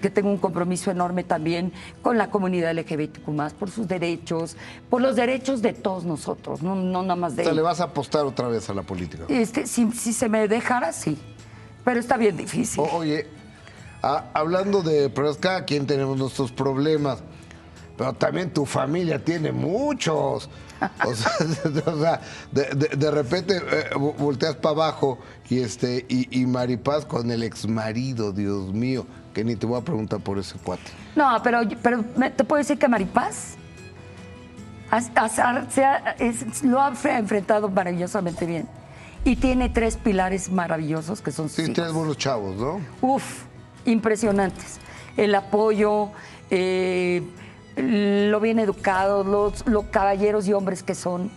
Speaker 2: que tengo un compromiso enorme también con la comunidad LGBTQ+, por sus derechos, por los derechos de todos nosotros, no nada más de
Speaker 1: O sea, ¿le vas a apostar otra vez a la política?
Speaker 2: Si se me dejara, sí, pero está bien difícil.
Speaker 1: Oye, hablando de problemas, cada quien tenemos nuestros problemas, pero también tu familia tiene muchos. O sea, de repente volteas para abajo y Maripaz con el exmarido, Dios mío, que ni te voy a preguntar por ese cuate.
Speaker 2: No, pero te puedo decir que Maripaz lo ha enfrentado maravillosamente bien. Y tiene 3 pilares maravillosos que son sus hijos.
Speaker 1: 3 buenos chavos, ¿no?
Speaker 2: Uf, impresionantes. El apoyo, lo bien educados, los caballeros y hombres que son,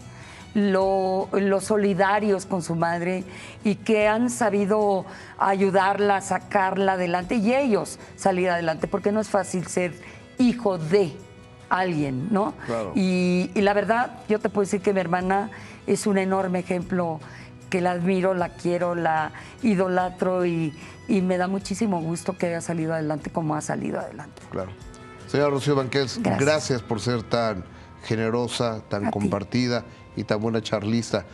Speaker 2: lo solidarios con su madre y que han sabido ayudarla, sacarla adelante y ellos salir adelante, porque no es fácil ser hijo de alguien, ¿no?
Speaker 1: Claro.
Speaker 2: Y la verdad, yo te puedo decir que mi hermana es un enorme ejemplo, que la admiro, la quiero, la idolatro y me da muchísimo gusto que haya salido adelante como ha salido adelante.
Speaker 1: Claro. Señora Rocío Banquels, gracias por ser tan generosa, tan compartida y tan buena charlista.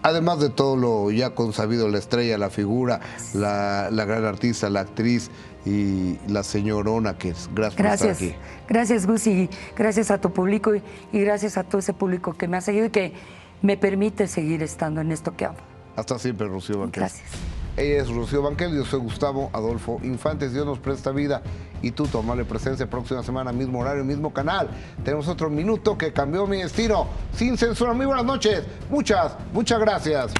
Speaker 1: Además de todo lo ya consabido, la estrella, la figura, la gran artista, la actriz y la señorona que es. Gracias por estar aquí.
Speaker 2: Gracias, Gus, y gracias a tu público y gracias a todo ese público que me ha seguido y que me permite seguir estando en esto que amo.
Speaker 1: Hasta siempre, Rocío Banquels.
Speaker 2: Gracias.
Speaker 1: Ella es Rocío Banquels, yo soy Gustavo Adolfo Infantes. Dios nos presta vida y tú, tu amable presencia, próxima semana, mismo horario, mismo canal. Tenemos otro minuto que cambió mi destino, sin censura. Muy buenas noches, muchas gracias.